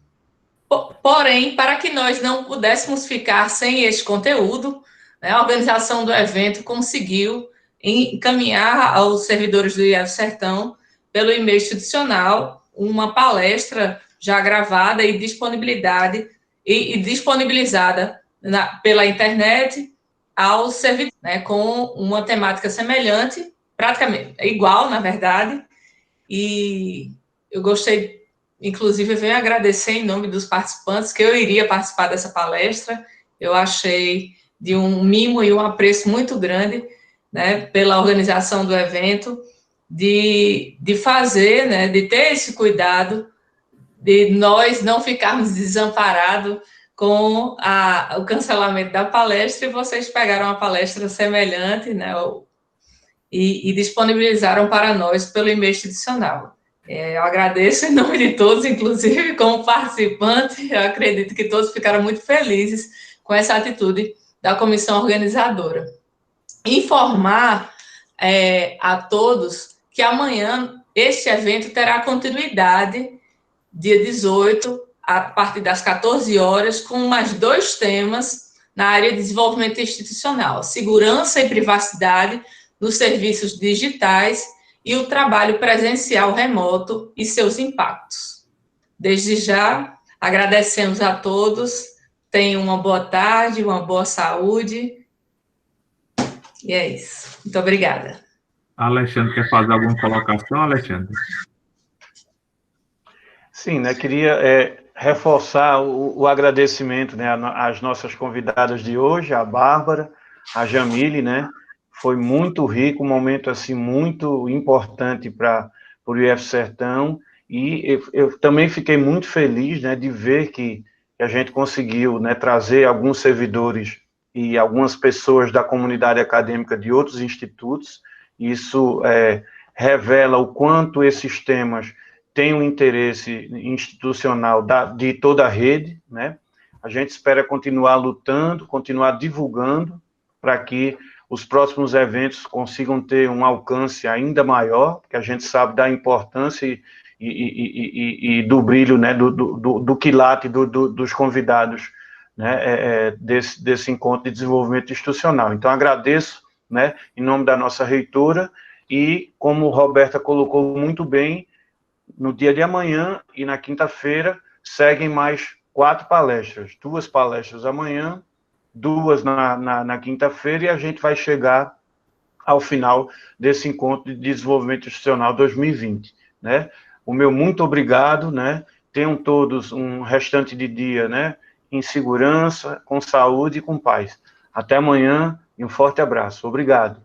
Porém, para que nós não pudéssemos ficar sem este conteúdo, né, a organização do evento conseguiu encaminhar aos servidores do IF Sertão, pelo e-mail institucional, uma palestra já gravada e disponibilizada pela internet aos servidores, né, com uma temática semelhante, praticamente igual, na verdade, e eu gostei, inclusive, eu venho agradecer em nome dos participantes, que eu iria participar dessa palestra, eu achei de um mimo e um apreço muito grande, né, pela organização do evento, de fazer, né, de ter esse cuidado, de nós não ficarmos desamparados com o cancelamento da palestra, e vocês pegaram uma palestra semelhante, né, e disponibilizaram para nós pelo e-mail institucional. Eu agradeço em nome de todos, inclusive como participante, eu acredito que todos ficaram muito felizes com essa atitude da comissão organizadora. Informar a todos que amanhã este evento terá continuidade, dia 18, a partir das 14 horas, com mais 2 temas na área de desenvolvimento institucional: segurança e privacidade nos serviços digitais e o trabalho presencial remoto e seus impactos. Desde já, agradecemos a todos, tenham uma boa tarde, uma boa saúde, e é isso. Muito obrigada. Alexandre, quer fazer alguma colocação, Alexandre? Sim, né, queria reforçar o agradecimento, né, às nossas convidadas de hoje, a Bárbara, a Jamile, né, foi muito rico, um momento, assim, muito importante para o IF Sertão, e eu também fiquei muito feliz, né, de ver que a gente conseguiu, né, trazer alguns servidores e algumas pessoas da comunidade acadêmica de outros institutos. Isso revela o quanto esses temas têm um interesse institucional de toda a rede, né? A gente espera continuar lutando, continuar divulgando, para que os próximos eventos consigam ter um alcance ainda maior, que a gente sabe da importância e do brilho, né, do quilate dos convidados, né, desse encontro de desenvolvimento institucional. Então, agradeço, né, em nome da nossa reitora, e como Roberta colocou muito bem, no dia de amanhã e na quinta-feira seguem mais 4 palestras, 2 palestras amanhã, 2 na quinta-feira, e a gente vai chegar ao final desse encontro de desenvolvimento institucional 2020, né? O meu muito obrigado, né? Tenham todos um restante de dia, né, em segurança, com saúde e com paz. Até amanhã e um forte abraço. Obrigado.